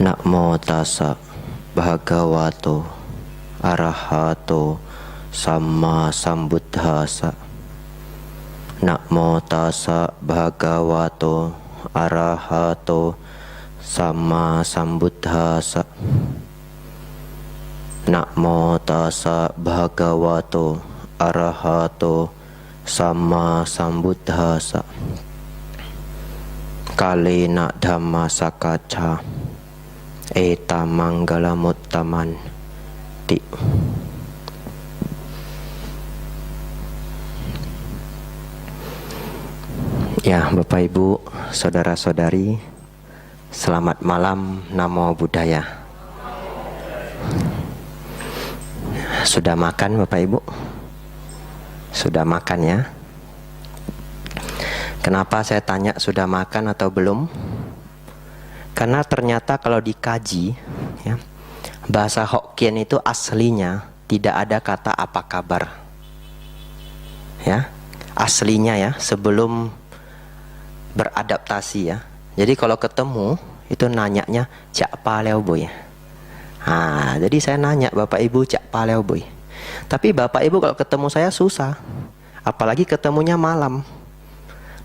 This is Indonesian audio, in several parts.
Namo tassa bhagavato arahato samma sambuddhassa. Namo tassa bhagavato arahato samma sambuddhassa. Namo tassa bhagavato arahato samma sambuddhassa. Kalena dhamma sakacca eta manggala muttaman ti. Ya, Bapak Ibu, saudara-saudari, selamat malam, namo buddhaya. Sudah makan Bapak Ibu? Sudah makan ya? Kenapa saya tanya sudah makan atau belum? Karena ternyata kalau dikaji ya, bahasa Hokkien itu aslinya tidak ada kata apa kabar. Ya, aslinya ya, sebelum beradaptasi ya. Jadi kalau ketemu itu nanyanya cak paleo boy. Nah, jadi saya nanya Bapak Ibu cak paleo boy. Tapi Bapak Ibu kalau ketemu saya susah. Apalagi ketemunya malam.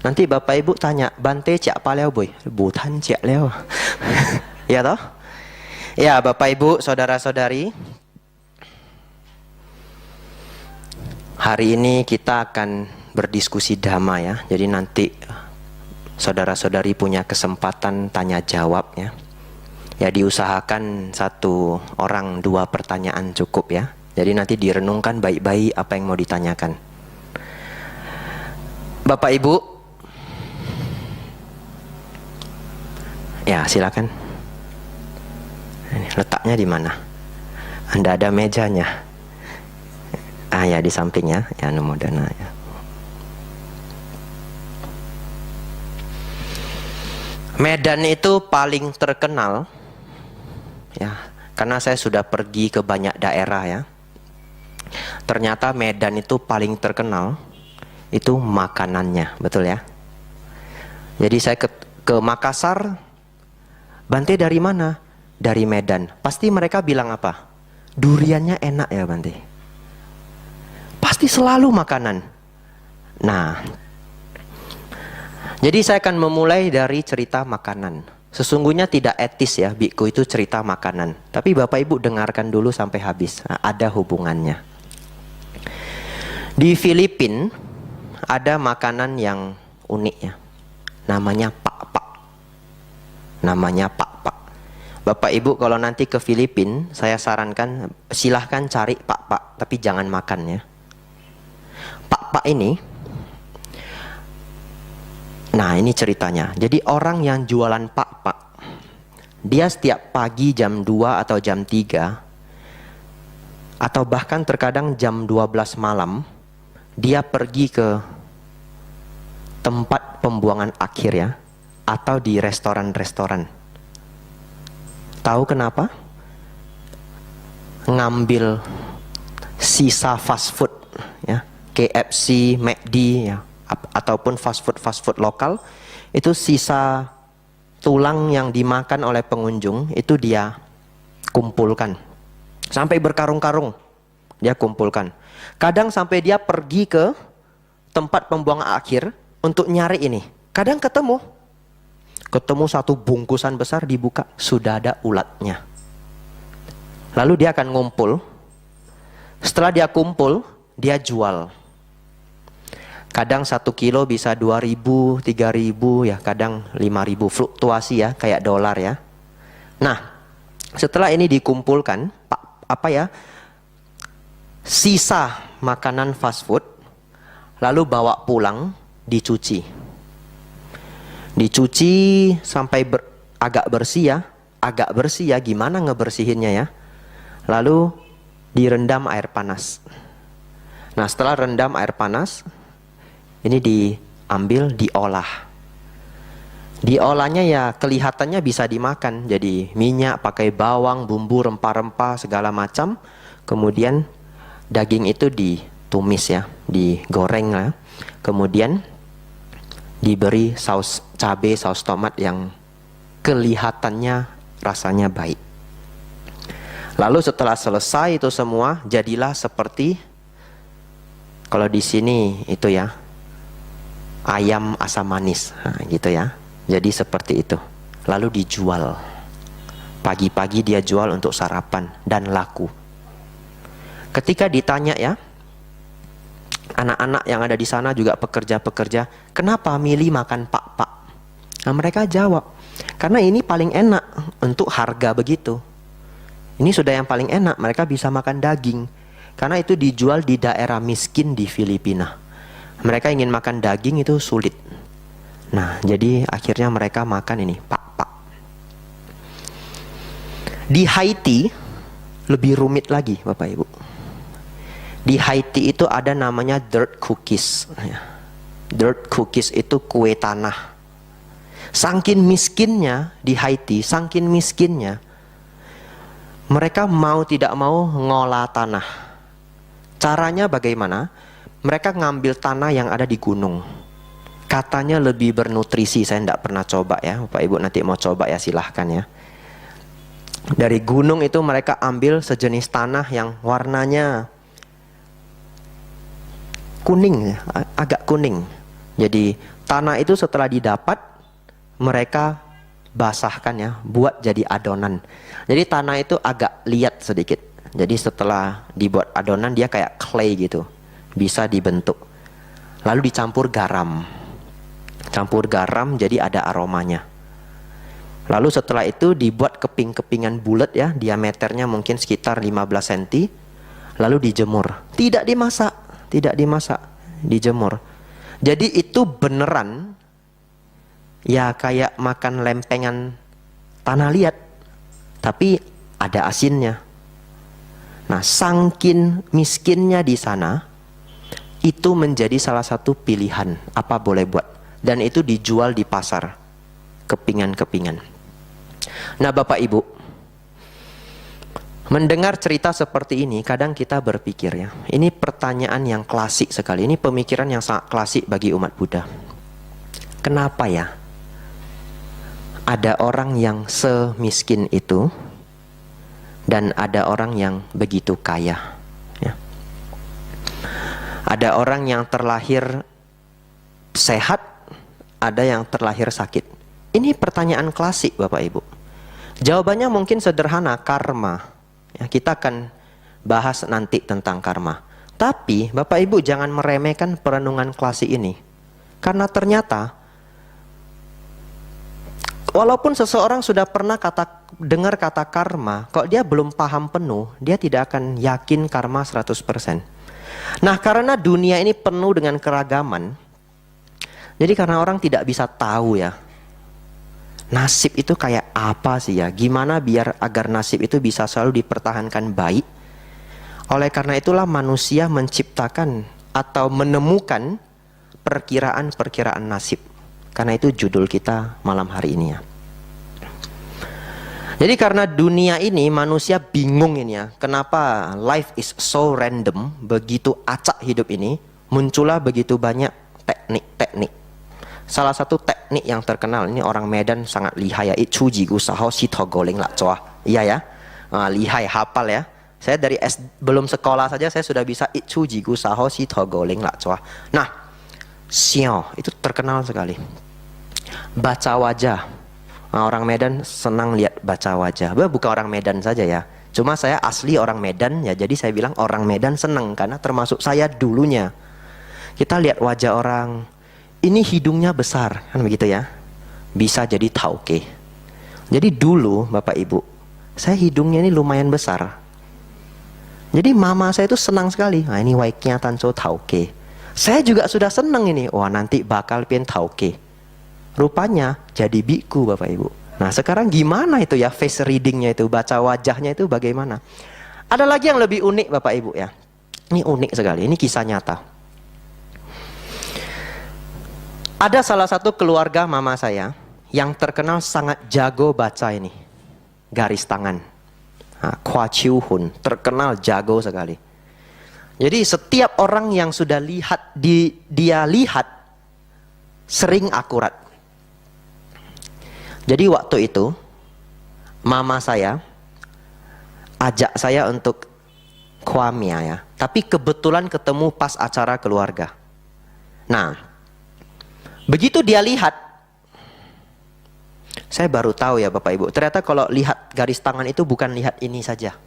Nanti Bapak Ibu tanya, Bante cak paleo boy, butan cak leo. Ya toh? Ya Bapak Ibu, saudara-saudari, hari ini kita akan berdiskusi dhamma ya. Jadi nanti saudara-saudari punya kesempatan tanya jawab ya. Ya diusahakan satu orang 2 pertanyaan cukup ya. Jadi nanti direnungkan baik-baik apa yang mau ditanyakan. Bapak Ibu, ya silakan. Ini, letaknya di mana? Anda ada mejanya? Ah ya di sampingnya, ya Numodana ya. Medan itu paling terkenal ya, karena saya sudah pergi ke banyak daerah ya. Ternyata Medan itu paling terkenal itu makanannya, betul ya. Jadi saya ke Makassar, Bante dari mana? Dari Medan. Pasti mereka bilang apa? Duriannya enak ya Bante. Pasti selalu makanan. Nah, jadi saya akan memulai dari cerita makanan. Sesungguhnya tidak etis ya, biku itu cerita makanan. Tapi Bapak Ibu dengarkan dulu sampai habis. Nah, ada hubungannya. Di Filipina ada makanan yang unik ya. Namanya pak-pak. Namanya pak-pak. Bapak Ibu kalau nanti ke Filipina, saya sarankan silahkan cari pak-pak, tapi jangan makan ya. Pak-pak ini, nah ini ceritanya. Jadi orang yang jualan pak-pak, dia setiap pagi jam 2 atau jam 3, atau bahkan terkadang jam 12 malam, dia pergi ke tempat pembuangan akhir ya, atau di restoran-restoran. Tahu kenapa? Ngambil sisa fast food ya, KFC, McD ya, ataupun fast food lokal, itu sisa tulang yang dimakan oleh pengunjung itu dia kumpulkan sampai berkarung-karung, dia kumpulkan. Kadang sampai dia pergi ke tempat pembuangan akhir untuk nyari ini. Kadang ketemu satu bungkusan besar, dibuka sudah ada ulatnya. Lalu dia akan ngumpul. Setelah dia kumpul, dia jual. Kadang 1 kilo bisa 2.000, 3.000 ya, kadang 5.000, fluktuasi ya, kayak dolar ya. Nah, setelah ini dikumpulkan, sisa makanan fast food, lalu bawa pulang, dicuci sampai agak bersih ya, gimana ngebersihinnya ya. Lalu direndam air panas. Nah setelah rendam air panas, ini diambil, diolahnya ya kelihatannya bisa dimakan. Jadi minyak, pakai bawang, bumbu, rempah-rempah segala macam. Kemudian daging itu ditumis ya, digoreng lah. Kemudian diberi saus cabai, saus tomat yang kelihatannya rasanya baik. Lalu setelah selesai itu semua, jadilah seperti kalau di sini itu ya, ayam asam manis, nah, gitu ya. Jadi seperti itu. Lalu dijual. Pagi-pagi dia jual untuk sarapan dan laku. Ketika ditanya ya, anak-anak yang ada di sana juga pekerja-pekerja, kenapa milih makan pak-pak? Nah, mereka jawab, karena ini paling enak untuk harga begitu. Ini sudah yang paling enak, mereka bisa makan daging. Karena itu dijual di daerah miskin di Filipina. Mereka ingin makan daging itu sulit. Nah, jadi akhirnya mereka makan ini, pak-pak. Di Haiti, lebih rumit lagi Bapak Ibu. Di Haiti itu ada namanya dirt cookies. Dirt cookies itu kue tanah. Saking miskinnya di Haiti, saking miskinnya, mereka mau tidak mau ngolah tanah. Caranya bagaimana? Mereka ngambil tanah yang ada di gunung. Katanya lebih bernutrisi. Saya tidak pernah coba ya. Bapak Ibu nanti mau coba ya silahkan ya. Dari gunung itu mereka ambil sejenis tanah yang warnanya kuning, agak kuning. Jadi tanah itu setelah didapat, mereka basahkan ya, buat jadi adonan. Jadi tanah itu agak liat sedikit. Jadi setelah dibuat adonan dia kayak clay gitu, bisa dibentuk. Lalu dicampur garam. Campur garam jadi ada aromanya. Lalu setelah itu dibuat keping-kepingan bulat ya, diameternya mungkin sekitar 15 cm. Lalu dijemur. Tidak dimasak, dijemur. Jadi itu beneran ya kayak makan lempengan tanah liat, tapi ada asinnya. Nah, saking miskinnya di sana, itu menjadi salah satu pilihan apa boleh buat. Dan itu dijual di pasar, kepingan-kepingan. Nah Bapak Ibu, mendengar cerita seperti ini, kadang kita berpikir ya, ini pertanyaan yang klasik sekali, ini pemikiran yang sangat klasik bagi umat Buddha. Kenapa ya ada orang yang semiskin itu dan ada orang yang begitu kaya ya. Ada orang yang terlahir sehat, ada yang terlahir sakit. Ini pertanyaan klasik Bapak Ibu. Jawabannya mungkin sederhana, karma ya, kita akan bahas nanti tentang karma. Tapi Bapak Ibu jangan meremehkan perenungan klasik ini. Karena ternyata walaupun seseorang sudah pernah dengar kata karma, kok dia belum paham penuh, dia tidak akan yakin karma 100%. Nah, karena dunia ini penuh dengan keragaman, jadi karena orang tidak bisa tahu ya, nasib itu kayak apa sih ya, gimana biar agar nasib itu bisa selalu dipertahankan baik. Oleh karena itulah manusia menciptakan atau menemukan perkiraan-perkiraan nasib. Karena itu judul kita malam hari ini ya. Jadi karena dunia ini manusia bingung ini ya, kenapa life is so random, begitu acak hidup ini, muncullah begitu banyak teknik-teknik. Salah satu teknik yang terkenal, ini orang Medan sangat lihai ya, Ichuji Gusaho Shitogoling Lakcoa. Iya ya, lihai, hafal ya. Saya dari belum sekolah saja saya sudah bisa Ichuji Gusaho Shitogoling Lakcoa. Nah, Xiao itu terkenal sekali. Baca wajah. Nah, orang Medan senang lihat baca wajah. Bukan orang Medan saja ya. Cuma saya asli orang Medan ya, jadi saya bilang orang Medan senang karena termasuk saya dulunya. Kita lihat wajah orang, ini hidungnya besar, kan begitu ya. Bisa jadi tauke. Jadi dulu Bapak Ibu, saya hidungnya ini lumayan besar. Jadi mama saya itu senang sekali. Nah, ini waiknya tanso tauke. Saya juga sudah senang ini. Wah, nanti bakal pien tauke. Rupanya jadi biku Bapak Ibu. Nah sekarang gimana itu ya face readingnya itu, baca wajahnya itu bagaimana. Ada lagi yang lebih unik Bapak Ibu ya. Ini unik sekali, ini kisah nyata. Ada salah satu keluarga mama saya yang terkenal sangat jago baca ini, garis tangan. Kwa Chiu Hun, terkenal jago sekali. Jadi setiap orang yang sudah lihat, dia lihat sering akurat. Jadi waktu itu mama saya ajak saya untuk kuamia ya. Tapi kebetulan ketemu pas acara keluarga. Nah, begitu dia lihat, saya baru tahu ya Bapak Ibu, ternyata kalau lihat garis tangan itu bukan lihat ini saja.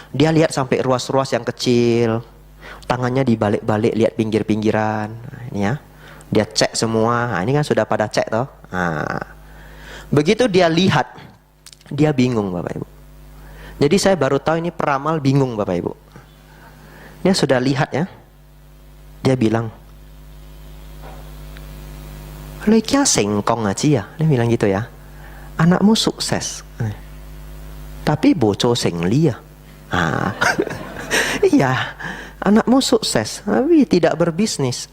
Dia lihat sampai ruas-ruas yang kecil, tangannya dibalik-balik, lihat pinggir-pinggiran. Nah, ini ya, dia cek semua. Nah, ini kan sudah pada cek toh. Nah, begitu dia lihat, dia bingung Bapak Ibu. Jadi saya baru tahu ini peramal bingung Bapak Ibu. Dia sudah lihat ya, dia bilang, "Lu kia sengkong aja ya," dia bilang gitu ya. Anakmu sukses, tapi boco sengli ya. Ah, iya, anakmu sukses, tapi tidak berbisnis.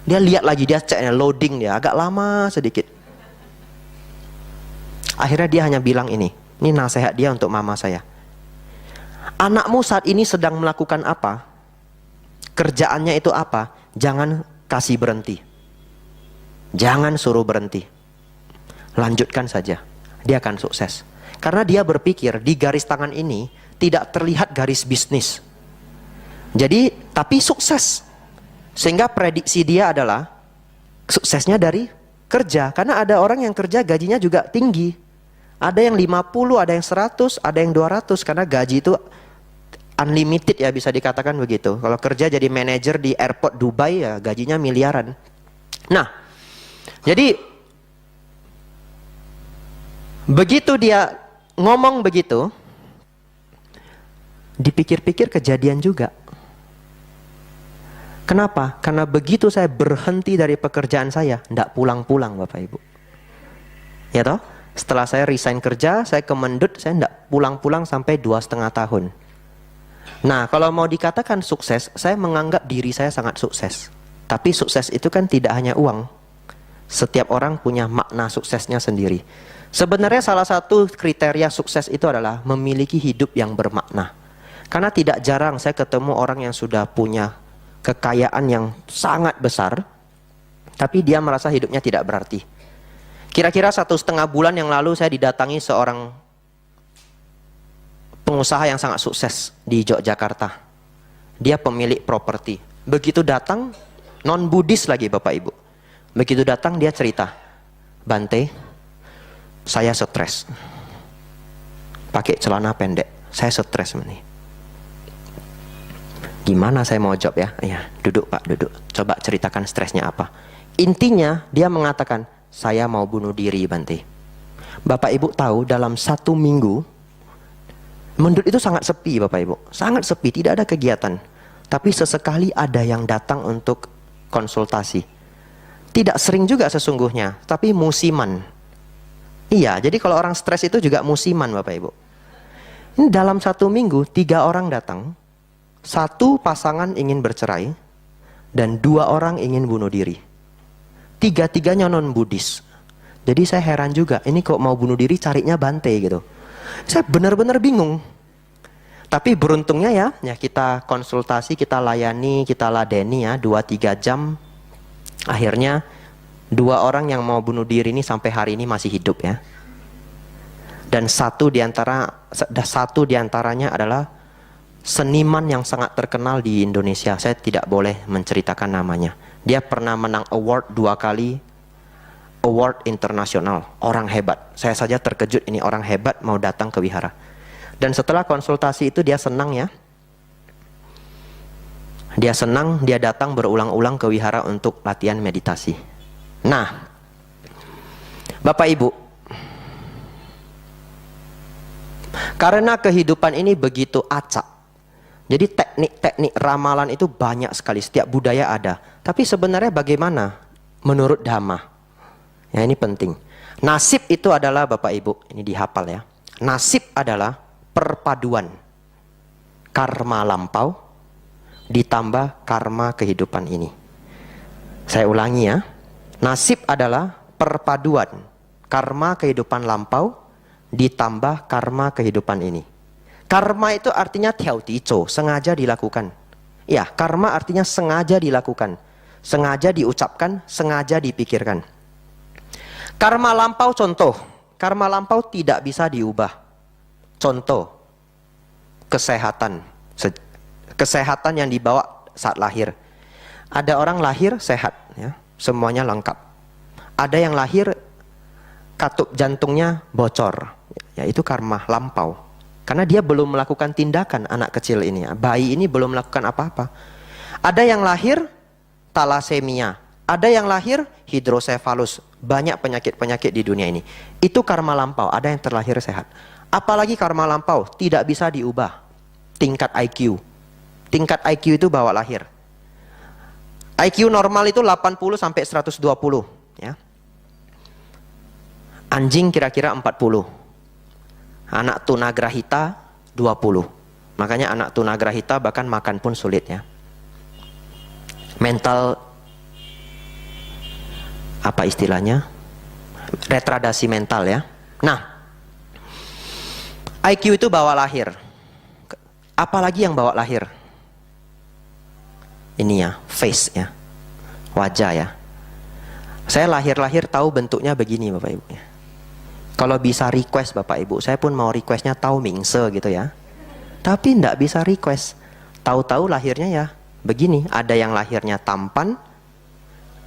Dia lihat lagi, dia ceknya loading dia agak lama sedikit. Akhirnya dia hanya bilang ini nasihat dia untuk mama saya. Anakmu saat ini sedang melakukan apa? Kerjaannya itu apa? Jangan kasih berhenti. Jangan suruh berhenti. Lanjutkan saja. Dia akan sukses. Karena dia berpikir di garis tangan ini tidak terlihat garis bisnis. Jadi, tapi sukses. Sehingga prediksi dia adalah suksesnya dari kerja. Karena ada orang yang kerja gajinya juga tinggi. Ada yang 50, ada yang 100, ada yang 200. Karena gaji itu unlimited ya, bisa dikatakan begitu. Kalau kerja jadi manajer di airport Dubai ya gajinya miliaran. Nah, jadi begitu dia ngomong begitu, dipikir-pikir kejadian juga. Kenapa? Karena begitu saya berhenti dari pekerjaan saya, ndak pulang-pulang Bapak Ibu. Ya toh? Setelah saya resign kerja, saya ke Mendut, saya ndak pulang-pulang sampai 2,5 tahun. Nah, kalau mau dikatakan sukses, saya menganggap diri saya sangat sukses. Tapi sukses itu kan tidak hanya uang. Setiap orang punya makna suksesnya sendiri. Sebenarnya salah satu kriteria sukses itu adalah memiliki hidup yang bermakna. Karena tidak jarang saya ketemu orang yang sudah punya kekayaan yang sangat besar, tapi dia merasa hidupnya tidak berarti. Kira-kira 1,5 bulan yang lalu saya didatangi seorang pengusaha yang sangat sukses di Yogyakarta. Dia pemilik properti. Begitu datang, non-Buddhis lagi Bapak Ibu. Begitu datang dia cerita, "Bante, saya stres. Pakai celana pendek, saya stres nih." Gimana saya mau jawab ya? Iya, duduk Pak, duduk. Coba ceritakan stresnya apa. Intinya dia mengatakan, "Saya mau bunuh diri Bante." Bapak Ibu tahu dalam 1 minggu, Mendut itu sangat sepi Bapak Ibu. Sangat sepi, tidak ada kegiatan. Tapi sesekali ada yang datang untuk konsultasi. Tidak sering juga sesungguhnya, tapi musiman. Iya, jadi kalau orang stres itu juga musiman Bapak Ibu. Ini dalam 1 minggu 3 orang datang. 1 pasangan ingin bercerai dan 2 orang ingin bunuh diri. 3-tiganya non-Buddhis. Jadi saya heran juga, ini kok mau bunuh diri carinya Bante gitu. Saya benar-benar bingung. Tapi beruntungnya ya kita konsultasi, kita layani, kita ladeni ya 2-3 jam. Akhirnya 2 orang yang mau bunuh diri ini sampai hari ini masih hidup ya. Dan satu diantaranya adalah seniman yang sangat terkenal di Indonesia. Saya tidak boleh menceritakan namanya. Dia pernah menang award 2 kali, award internasional, orang hebat. Saya saja terkejut, ini orang hebat mau datang ke wihara. Dan setelah konsultasi itu dia senang ya. Dia senang, dia datang berulang-ulang ke wihara untuk latihan meditasi. Nah, Bapak Ibu, karena kehidupan ini begitu acak, jadi teknik-teknik ramalan itu banyak sekali, setiap budaya ada. Tapi sebenarnya bagaimana menurut Dhamma? Ya ini penting. Nasib itu adalah Bapak Ibu, ini dihafal ya. Nasib adalah perpaduan karma lampau ditambah karma kehidupan ini. Saya ulangi ya. Nasib adalah perpaduan karma kehidupan lampau ditambah karma kehidupan ini. Karma itu artinya tiao tico, sengaja dilakukan. Ya, karma artinya sengaja dilakukan, sengaja diucapkan, sengaja dipikirkan. Karma lampau contoh, karma lampau tidak bisa diubah. Contoh, kesehatan. Kesehatan yang dibawa saat lahir. Ada orang lahir sehat, ya, semuanya lengkap. Ada yang lahir katup jantungnya bocor, ya itu karma lampau. Karena dia belum melakukan tindakan, anak kecil ini, bayi ini belum melakukan apa-apa. Ada yang lahir talasemia, ada yang lahir hidrosefalus, banyak penyakit-penyakit di dunia ini. Itu karma lampau, ada yang terlahir sehat. Apalagi karma lampau, tidak bisa diubah. Tingkat IQ. Tingkat IQ itu bawa lahir. IQ normal itu 80 sampai 120, ya. Anjing kira-kira 40. Anak tunagrahita 20. Makanya anak tunagrahita bahkan makan pun sulit, ya. Mental, apa istilahnya? Retardasi mental, ya. Nah, IQ itu bawa lahir. Apalagi yang bawa lahir? Ini ya, face ya. Wajah ya. Saya lahir-lahir tahu bentuknya begini Bapak Ibu ya. Kalau bisa request Bapak Ibu, saya pun mau requestnya tahu mingse gitu ya. Tapi enggak bisa request. Tahu-tahu lahirnya ya begini. Ada yang lahirnya tampan,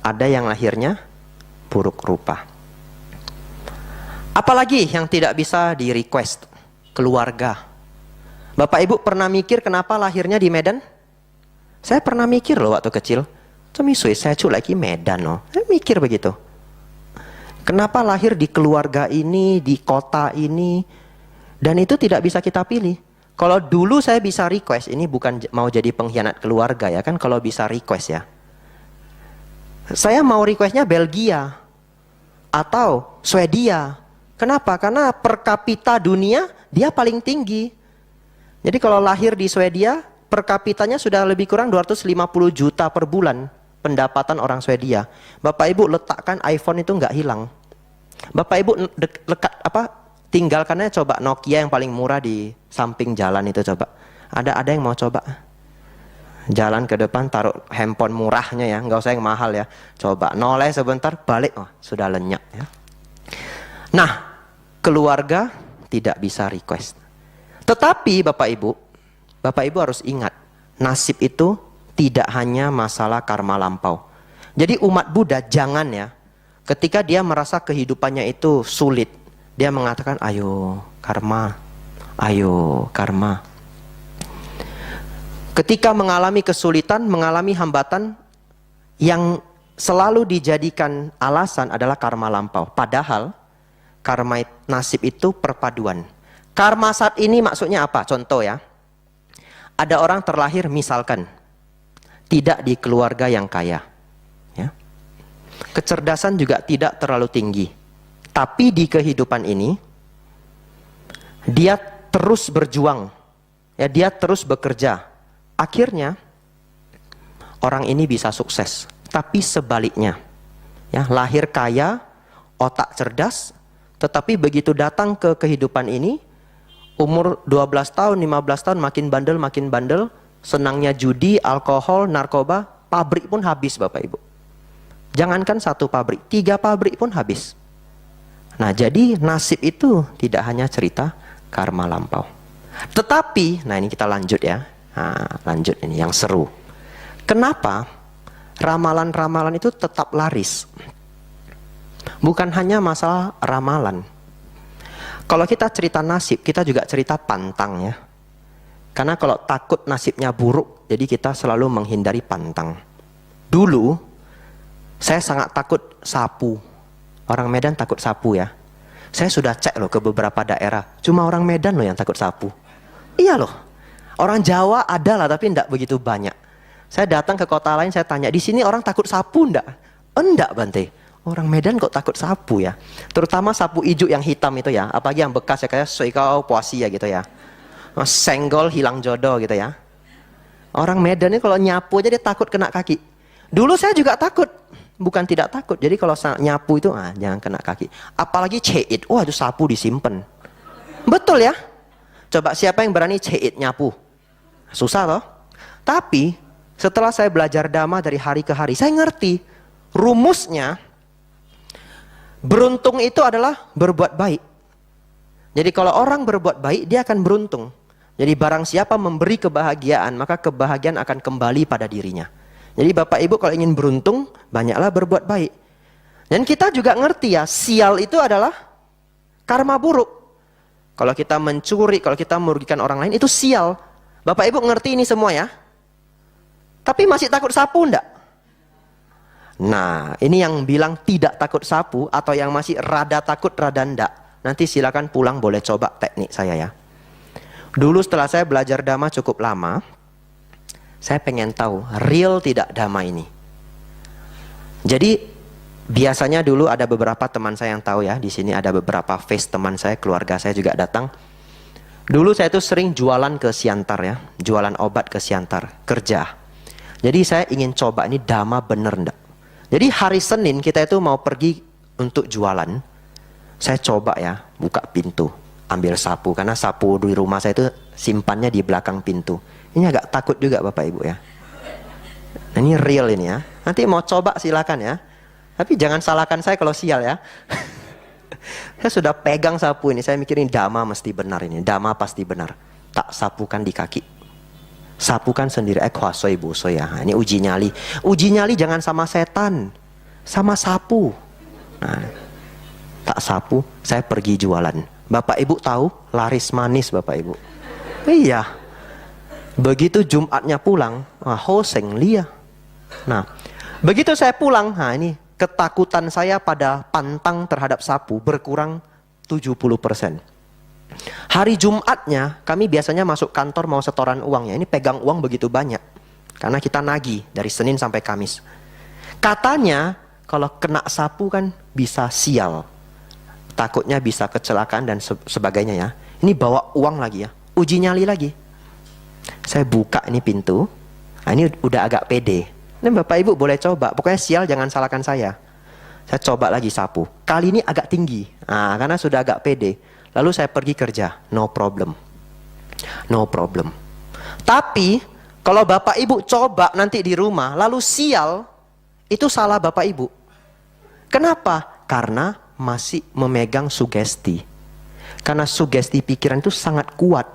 ada yang lahirnya buruk rupa. Apalagi yang tidak bisa di request? Keluarga. Bapak Ibu pernah mikir kenapa lahirnya di Medan? Saya pernah mikir loh waktu kecil. Cemisui saya cu lagi Medan loh. Saya mikir begitu. Kenapa lahir di keluarga ini, di kota ini, dan itu tidak bisa kita pilih. Kalau dulu saya bisa request, ini bukan mau jadi pengkhianat keluarga ya kan, kalau bisa request ya. Saya mau requestnya Belgia atau Swedia. Kenapa? Karena per kapita dunia dia paling tinggi. Jadi kalau lahir di Swedia, per kapitanya sudah lebih kurang 250 juta per bulan pendapatan orang Swedia. Bapak Ibu letakkan iPhone itu nggak hilang. Bapak Ibu tinggalkannya coba Nokia yang paling murah di samping jalan itu coba. Ada yang mau coba? Jalan ke depan taruh handphone murahnya ya, nggak usah yang mahal ya. Coba noleh sebentar balik, oh, sudah lenyap ya. Nah, keluarga tidak bisa request. Tetapi Bapak Ibu harus ingat, nasib itu tidak hanya masalah karma lampau. Jadi umat Buddha jangan ya, ketika dia merasa kehidupannya itu sulit, dia mengatakan ayo karma, ayo karma. Ketika mengalami kesulitan, mengalami hambatan, yang selalu dijadikan alasan adalah karma lampau. Padahal karma nasib itu perpaduan. Karma saat ini maksudnya apa? Contoh ya, ada orang terlahir misalkan tidak di keluarga yang kaya, ya. Kecerdasan juga tidak terlalu tinggi, tapi di kehidupan ini dia terus berjuang, ya, dia terus bekerja. Akhirnya orang ini bisa sukses. Tapi sebaliknya, ya, lahir kaya, otak cerdas, tetapi begitu datang ke kehidupan ini, umur 12 tahun, 15 tahun makin bandel, senangnya judi, alkohol, narkoba, pabrik pun habis Bapak Ibu. Jangankan 1 pabrik, 3 pabrik pun habis. Nah, jadi nasib itu tidak hanya cerita karma lampau. Tetapi, nah ini kita lanjut ya. Nah, lanjut ini yang seru. Kenapa ramalan-ramalan itu tetap laris? Bukan hanya masalah ramalan. Kalau kita cerita nasib, kita juga cerita pantang ya. Karena kalau takut nasibnya buruk, jadi kita selalu menghindari pantang. Dulu, saya sangat takut sapu. Orang Medan takut sapu ya. Saya sudah cek loh ke beberapa daerah. Cuma orang Medan loh yang takut sapu. Iya loh. Orang Jawa ada lah, tapi enggak begitu banyak. Saya datang ke kota lain, saya tanya, di sini orang takut sapu enggak? Enggak Bante. Orang Medan kok takut sapu ya. Terutama sapu ijuk yang hitam itu ya. Apalagi yang bekas ya, kayak soikau puasi ya gitu ya. Senggol hilang jodoh gitu ya. Orang Medan ini kalau nyapu aja dia takut kena kaki. Dulu saya juga takut. Bukan tidak takut. Jadi kalau nyapu itu jangan kena kaki. Apalagi ceit. Wah itu sapu disimpan. Betul ya. Coba siapa yang berani ceit nyapu? Susah loh. Tapi setelah saya belajar dhamma dari hari ke hari, saya ngerti rumusnya. Beruntung itu adalah berbuat baik. Jadi kalau orang berbuat baik, dia akan beruntung. Jadi barang siapa memberi kebahagiaan, maka kebahagiaan akan kembali pada dirinya. Jadi Bapak Ibu kalau ingin beruntung, banyaklah berbuat baik. Dan kita juga ngerti ya, sial itu adalah karma buruk. Kalau kita mencuri, kalau kita merugikan orang lain, itu sial. Bapak Ibu ngerti ini semua ya? Tapi masih takut sapu enggak? Nah, ini yang bilang tidak takut sapu, atau yang masih rada takut, rada enggak. Nanti silakan pulang boleh coba teknik saya ya. Dulu setelah saya belajar dhamma cukup lama, saya pengen tahu real tidak dhamma ini. Jadi biasanya dulu ada beberapa teman saya yang tahu ya, di sini ada beberapa face teman saya, keluarga saya juga datang. Dulu saya tuh sering jualan ke Siantar ya, jualan obat ke Siantar, kerja. Jadi saya ingin coba ini dhamma bener enggak. Jadi hari Senin kita itu mau pergi untuk jualan. Saya coba ya, buka pintu, ambil sapu, karena sapu di rumah saya itu simpannya di belakang pintu. Ini agak takut juga Bapak Ibu ya. Nah, ini real ini ya. Nanti mau coba silakan ya. Tapi jangan salahkan saya kalau sial ya. Saya sudah pegang sapu ini, saya mikirin dhamma mesti benar ini. Dhamma pasti benar. Tak sapukan di kaki. Sapukan sendiri. Kwasoi busoi ya. Nah, ini uji nyali. Uji nyali jangan sama setan. Sama sapu. Nah, tak sapu, saya pergi jualan. Bapak Ibu tahu, laris manis Bapak Ibu. Iya. Begitu Jumatnya pulang, hoseng lia. Nah, begitu saya pulang, nah ini ketakutan saya pada pantang terhadap sapu berkurang 70%. Hari Jumatnya, kami biasanya masuk kantor mau setoran uang ya. Ini pegang uang begitu banyak. Karena kita nagih dari Senin sampai Kamis. Katanya, kalau kena sapu kan bisa sial. Takutnya bisa kecelakaan dan sebagainya ya. Ini bawa uang lagi ya. Uji nyali lagi. Saya buka ini pintu. Nah, ini udah agak pede. Ini Bapak Ibu boleh coba. Pokoknya sial jangan salahkan saya. Saya coba lagi sapu. Kali ini agak tinggi. Nah, karena sudah agak pede. Lalu saya pergi kerja. No problem. No problem. Tapi kalau Bapak Ibu coba nanti di rumah lalu sial, itu salah Bapak Ibu. Kenapa? Karena masih memegang sugesti. Karena sugesti pikiran itu sangat kuat.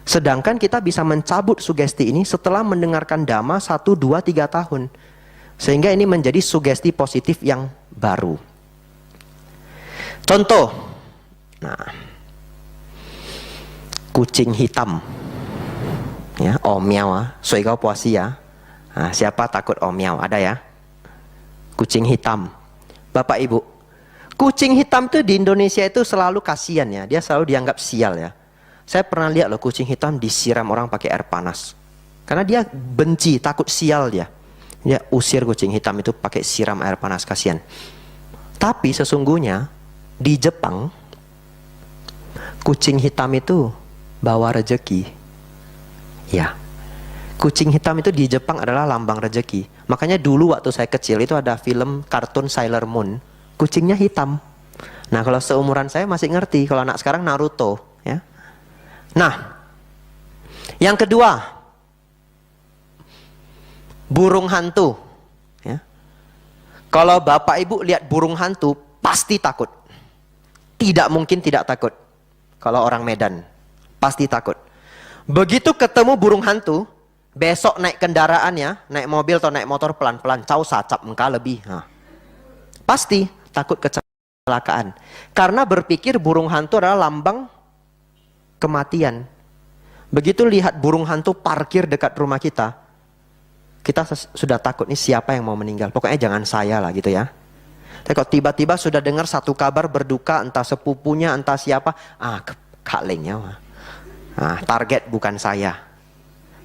Sedangkan kita bisa mencabut sugesti ini setelah mendengarkan dhamma 1, 2, 3 tahun. Sehingga ini menjadi sugesti positif yang baru. Contoh. Nah, kucing hitam. Ya, omiao, soigao puasi ya. Nah, siapa takut omiao? Ada ya? Kucing hitam. Bapak Ibu, kucing hitam itu di Indonesia itu selalu kasihan ya. Dia selalu dianggap sial ya. Saya pernah lihat loh kucing hitam disiram orang pakai air panas. Karena dia benci, takut sial dia. Dia usir kucing hitam itu pakai siram air panas, kasihan. Tapi sesungguhnya di Jepang, kucing hitam itu bawa rejeki. Ya. Kucing hitam itu di Jepang adalah lambang rejeki. Makanya dulu waktu saya kecil itu ada film kartun Sailor Moon. Kucingnya hitam. Nah kalau seumuran saya masih ngerti. Kalau anak sekarang Naruto ya. Nah, yang kedua, burung hantu ya. Kalau Bapak Ibu lihat burung hantu pasti takut. Tidak mungkin tidak takut. Kalau orang Medan pasti takut. Begitu ketemu burung hantu, besok naik kendaraan ya, naik mobil atau naik motor pelan-pelan, cau sacap engkau lebih. Nah, pasti takut kecelakaan. Karena berpikir burung hantu adalah lambang kematian. Begitu lihat burung hantu parkir dekat rumah kita, kita sudah takut nih siapa yang mau meninggal. Pokoknya jangan saya lah gitu ya. Tapi kok tiba-tiba sudah dengar satu kabar berduka, entah sepupunya, entah siapa, kak lengnya. Nah, target bukan saya.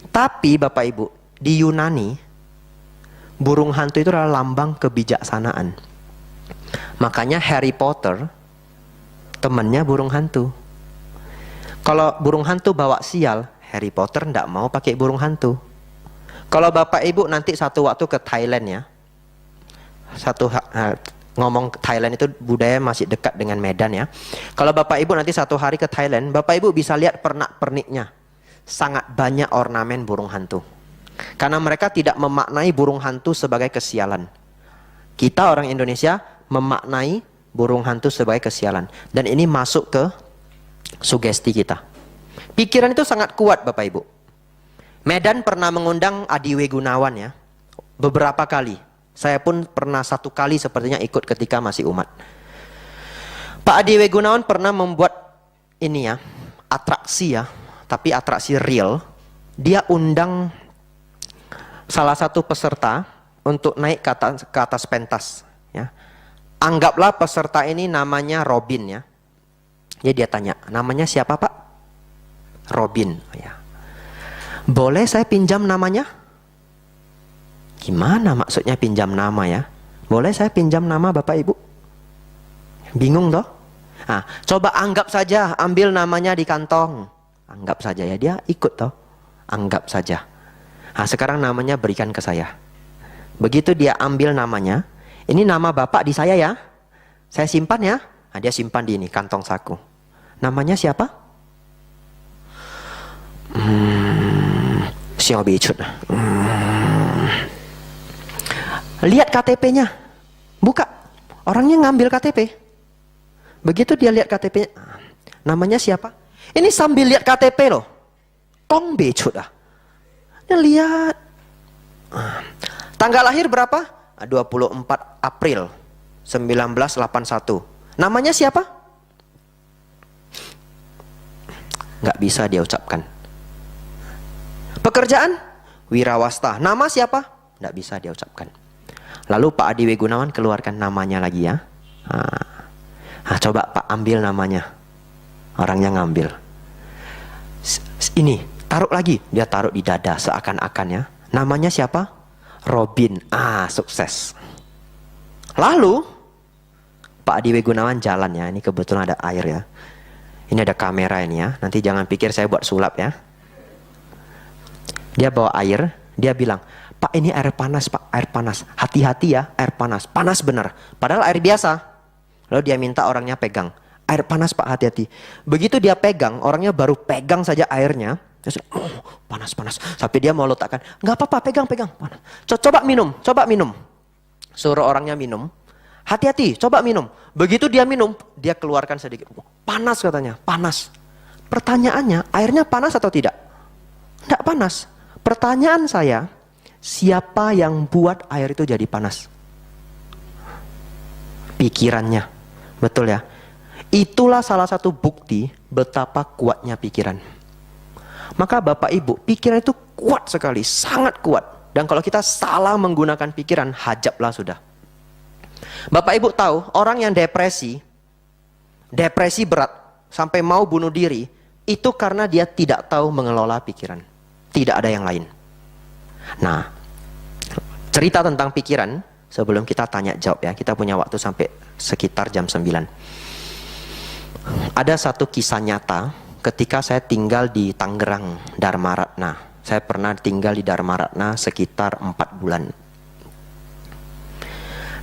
Tapi Bapak Ibu, di Yunani, burung hantu itu adalah lambang kebijaksanaan. Makanya Harry Potter, temannya burung hantu. Kalau burung hantu bawa sial, Harry Potter tidak mau pakai burung hantu. Kalau Bapak Ibu nanti satu waktu ke Thailand ya, ngomong Thailand itu budaya masih dekat dengan Medan ya. Kalau Bapak Ibu nanti satu hari ke Thailand, Bapak Ibu bisa lihat pernak-perniknya. Sangat banyak ornamen burung hantu. Karena mereka tidak memaknai burung hantu sebagai kesialan. Kita orang Indonesia memaknai burung hantu sebagai kesialan. Dan ini masuk ke sugesti kita. Pikiran itu sangat kuat Bapak Ibu. Medan pernah mengundang Adi W. Gunawan ya, beberapa kali. Saya pun pernah 1 kali sepertinya ikut ketika masih umat. Pak Adi W. Gunawan pernah membuat ini ya, atraksi ya, tapi atraksi real. Dia undang salah satu peserta untuk naik ke atas pentas ya. Anggaplah peserta ini namanya Robin ya. Jadi dia tanya, namanya siapa Pak? Robin ya. Boleh saya pinjam namanya? Gimana maksudnya pinjam nama ya? Boleh saya pinjam nama Bapak Ibu? Bingung toh? Nah, coba anggap saja ambil namanya di kantong. Anggap saja ya, dia ikut toh. Anggap saja. Nah, sekarang namanya berikan ke saya. Begitu dia ambil namanya, ini nama Bapak di saya ya. Saya simpan ya. Nah, dia simpan di ini kantong saku. Namanya siapa? Xiao Bichut. Lihat KTP-nya. Buka. Orangnya ngambil KTP. Begitu dia lihat KTP-nya. Namanya siapa? Ini sambil lihat KTP loh. Tong Bichut ah. Dia lihat. Tanggal lahir berapa? 24 April 1981. Namanya siapa? Nggak bisa dia ucapkan. Pekerjaan? Wirawasta. Nama siapa? Nggak bisa dia ucapkan. Lalu Pak Adi W. Gunawan keluarkan namanya lagi ya. Coba Pak ambil namanya. Orangnya ngambil. Ini, taruh lagi. Dia taruh di dada seakan-akan ya. Namanya siapa? Robin. Sukses. Lalu Pak Adi W. Gunawan jalan ya. Ini kebetulan ada air ya. Ini ada kamera ini ya. Nanti jangan pikir saya buat sulap ya. Dia bawa air. Dia bilang, Pak ini air panas Pak, air panas. Hati-hati ya, air panas. Panas benar. Padahal air biasa. Lalu dia minta orangnya pegang. Air panas Pak, hati-hati. Begitu dia pegang, orangnya baru pegang saja airnya. Dia sudah, panas. Sampai dia mau letakkan. Nggak apa-apa, pegang. Panas. Coba minum. Suruh orangnya minum. Hati-hati, coba minum. Begitu dia minum, dia keluarkan sedikit. Panas katanya, panas. Pertanyaannya, airnya panas atau tidak? Tidak panas. Pertanyaan saya, siapa yang buat air itu jadi panas? Pikirannya. Betul ya? Itulah salah satu bukti betapa kuatnya pikiran. Maka Bapak Ibu, pikiran itu kuat sekali, sangat kuat. Dan kalau kita salah menggunakan pikiran, hajablah sudah. Bapak Ibu tahu, orang yang depresi berat, sampai mau bunuh diri, itu karena dia tidak tahu mengelola pikiran. Tidak ada yang lain. Nah, cerita tentang pikiran, sebelum kita tanya jawab ya, kita punya waktu sampai sekitar jam 9. Ada satu kisah nyata, ketika saya tinggal di Tangerang, Dharma Ratna. Saya pernah tinggal di Dharma Ratna sekitar 4 bulan.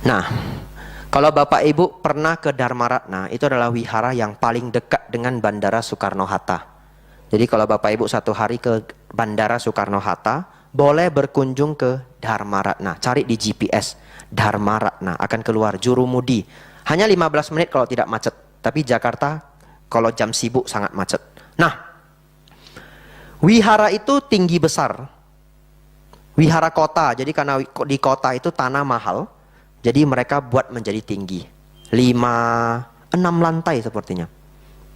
Nah, kalau Bapak Ibu pernah ke Dharma Ratna, itu adalah wihara yang paling dekat dengan Bandara Soekarno-Hatta. Jadi kalau Bapak Ibu satu hari ke Bandara Soekarno-Hatta, boleh berkunjung ke Dharma Ratna. Cari di GPS, Dharma Ratna, akan keluar Jurumudi. Hanya 15 menit kalau tidak macet. Tapi Jakarta kalau jam sibuk sangat macet. Nah, wihara itu tinggi besar. Wihara kota, jadi karena di kota itu tanah mahal, jadi mereka buat menjadi tinggi. 6 lantai sepertinya.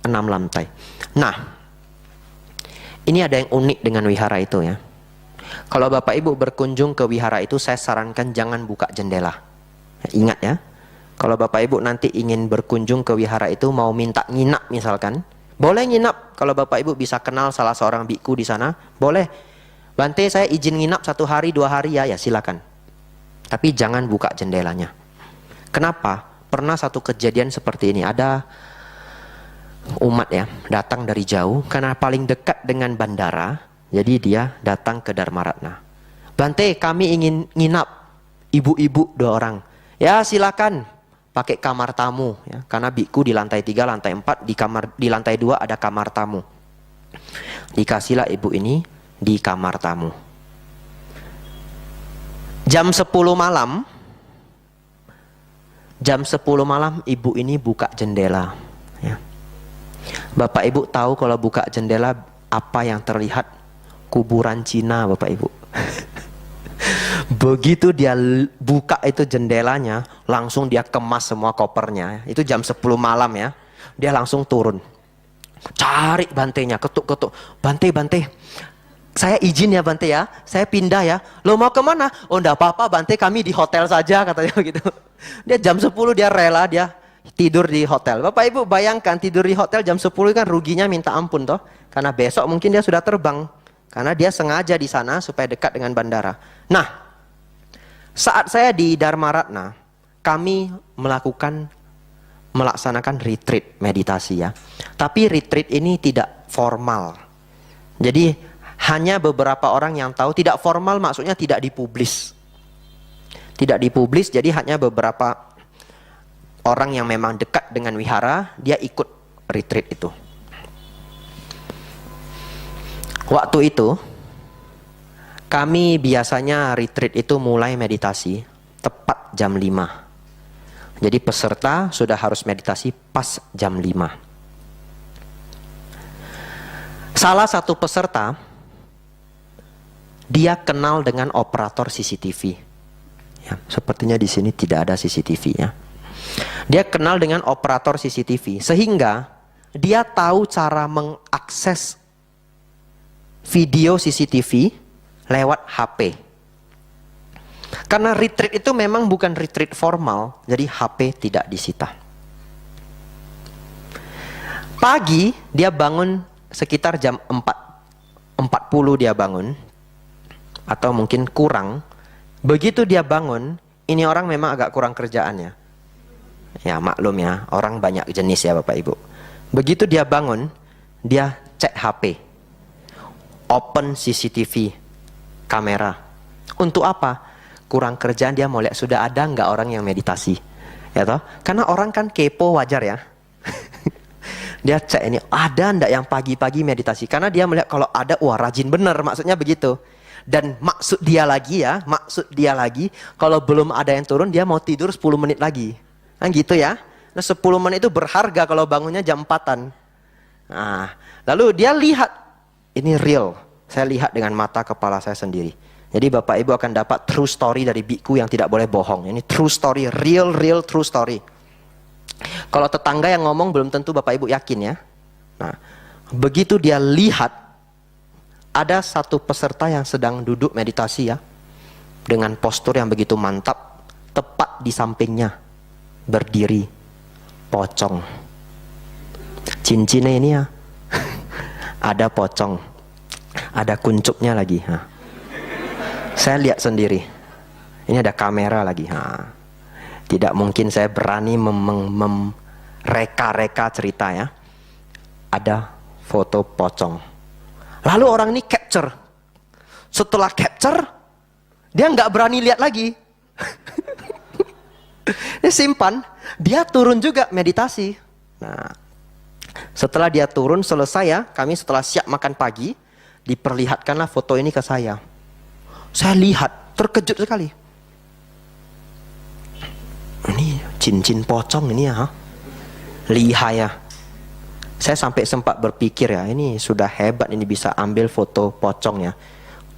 6 lantai. Nah, ini ada yang unik dengan wihara itu ya. Kalau Bapak Ibu berkunjung ke wihara itu, saya sarankan jangan buka jendela. Ingat ya, kalau Bapak Ibu nanti ingin berkunjung ke wihara itu, mau minta nginap misalkan, boleh nginap. Kalau Bapak Ibu bisa kenal salah seorang biku di sana, boleh. Bante, saya izin nginap 1 hari 2 hari ya silakan. Tapi jangan buka jendelanya. Kenapa? Pernah satu kejadian seperti ini. Ada umat ya, datang dari jauh karena paling dekat dengan bandara. Jadi dia datang ke Dharma Ratna. Bante, kami ingin nginap. Ibu-ibu 2 orang. Ya silakan, pakai kamar tamu ya. Karena biku di lantai 3, lantai 4, di lantai 2 ada kamar tamu. Dikasihlah ibu ini di kamar tamu. Jam 10 malam ibu ini buka jendela ya. Bapak Ibu tahu kalau buka jendela apa yang terlihat? Kuburan Cina, Bapak Ibu. Begitu dia buka itu jendelanya, langsung dia kemas semua kopernya. Itu jam 10 malam ya. Dia langsung turun. Cari bantainya, ketuk-ketuk. Bante. Saya izin ya Bante ya, saya pindah ya. Lo mau kemana? Oh enggak apa-apa Bante, kami di hotel saja, katanya begitu. Dia jam 10 dia rela, dia tidur di hotel. Bapak Ibu bayangkan tidur di hotel jam 10 kan ruginya minta ampun toh. Karena besok mungkin dia sudah terbang. Karena dia sengaja di sana supaya dekat dengan bandara. Nah, saat saya di Dharma Ratna, kami melaksanakan retreat meditasi ya. Tapi retreat ini tidak formal. Jadi hanya beberapa orang yang tahu. Tidak formal maksudnya tidak dipublis. Tidak dipublis, jadi hanya beberapa orang yang memang dekat dengan wihara, dia ikut retreat itu. Waktu itu, kami biasanya retreat itu mulai meditasi tepat jam 5. Jadi peserta sudah harus meditasi pas jam 5. Salah satu peserta, dia kenal dengan operator CCTV. Ya, sepertinya di sini tidak ada CCTV-nya. Dia kenal dengan operator CCTV, sehingga dia tahu cara mengakses video CCTV lewat HP. Karena retreat itu memang bukan retreat formal, jadi HP tidak disita. Pagi dia bangun sekitar jam 4.40 dia bangun, atau mungkin kurang. Begitu dia bangun, ini orang memang agak kurang kerjaannya. Ya maklum ya, orang banyak jenis ya Bapak Ibu. Begitu dia bangun, dia cek HP. Open CCTV kamera. Untuk apa? Kurang kerjaan, dia mau lihat sudah ada nggak orang yang meditasi. Ya toh? Karena orang kan kepo, wajar ya. Dia cek ini, ada ndak yang pagi-pagi meditasi? Karena dia melihat kalau ada, wah rajin bener, maksudnya begitu. Dan maksud dia lagi, kalau belum ada yang turun, dia mau tidur 10 menit lagi. Kan gitu ya. Nah 10 menit itu berharga kalau bangunnya jam 4-an. Nah, lalu dia lihat, ini real. Saya lihat dengan mata kepala saya sendiri. Jadi Bapak Ibu akan dapat true story dari biku yang tidak boleh bohong. Ini true story, real true story. Kalau tetangga yang ngomong belum tentu Bapak Ibu yakin ya. Nah, begitu dia lihat, ada satu peserta yang sedang duduk meditasi ya, dengan postur yang begitu mantap, tepat di sampingnya berdiri pocong. Cincinnya ini ya, ada pocong, ada kuncupnya lagi. Saya lihat sendiri, ini ada kamera lagi. Tidak mungkin saya berani reka-reka cerita ya. Ada foto pocong. Lalu orang ini capture. Setelah capture, dia nggak berani lihat lagi. Dia simpan. Dia turun juga meditasi. Nah, setelah dia turun selesai ya, kami setelah siap makan pagi, diperlihatkanlah foto ini ke saya. Saya lihat, terkejut sekali. Ini cincin pocong ini ya, lihai ya. Saya sampai sempat berpikir ya, ini sudah hebat ini bisa ambil foto pocong ya.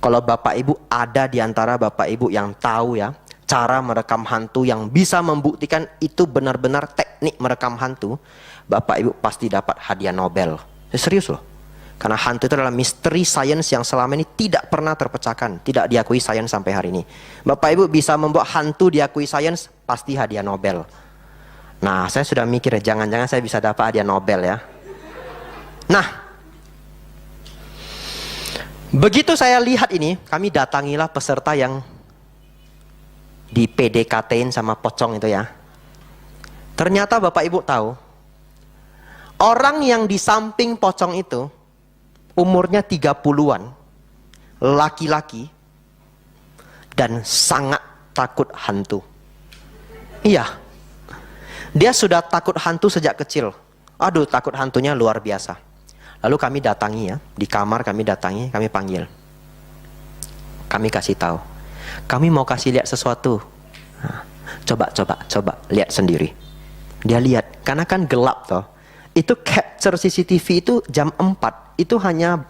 Kalau Bapak Ibu ada di antara Bapak Ibu yang tahu ya, cara merekam hantu yang bisa membuktikan itu benar-benar teknik merekam hantu, Bapak Ibu pasti dapat hadiah Nobel. Serius loh. Karena hantu itu adalah misteri sains yang selama ini tidak pernah terpecahkan. Tidak diakui sains sampai hari ini. Bapak Ibu bisa membuat hantu diakui sains, pasti hadiah Nobel. Nah, saya sudah mikir ya, jangan-jangan saya bisa dapat hadiah Nobel ya. Nah, begitu saya lihat ini, kami datangilah peserta yang di PDKT-in sama pocong itu ya. Ternyata Bapak Ibu tahu, orang yang di samping pocong itu umurnya 30-an, laki-laki, dan sangat takut hantu. Iya, dia sudah takut hantu sejak kecil. Aduh, takut hantunya luar biasa. Lalu kami datangi ya, di kamar kami datangi, kami panggil. Kami kasih tahu, kami mau kasih lihat sesuatu. Nah, coba lihat sendiri. Dia lihat, karena kan gelap toh. Itu capture CCTV itu jam 4, itu hanya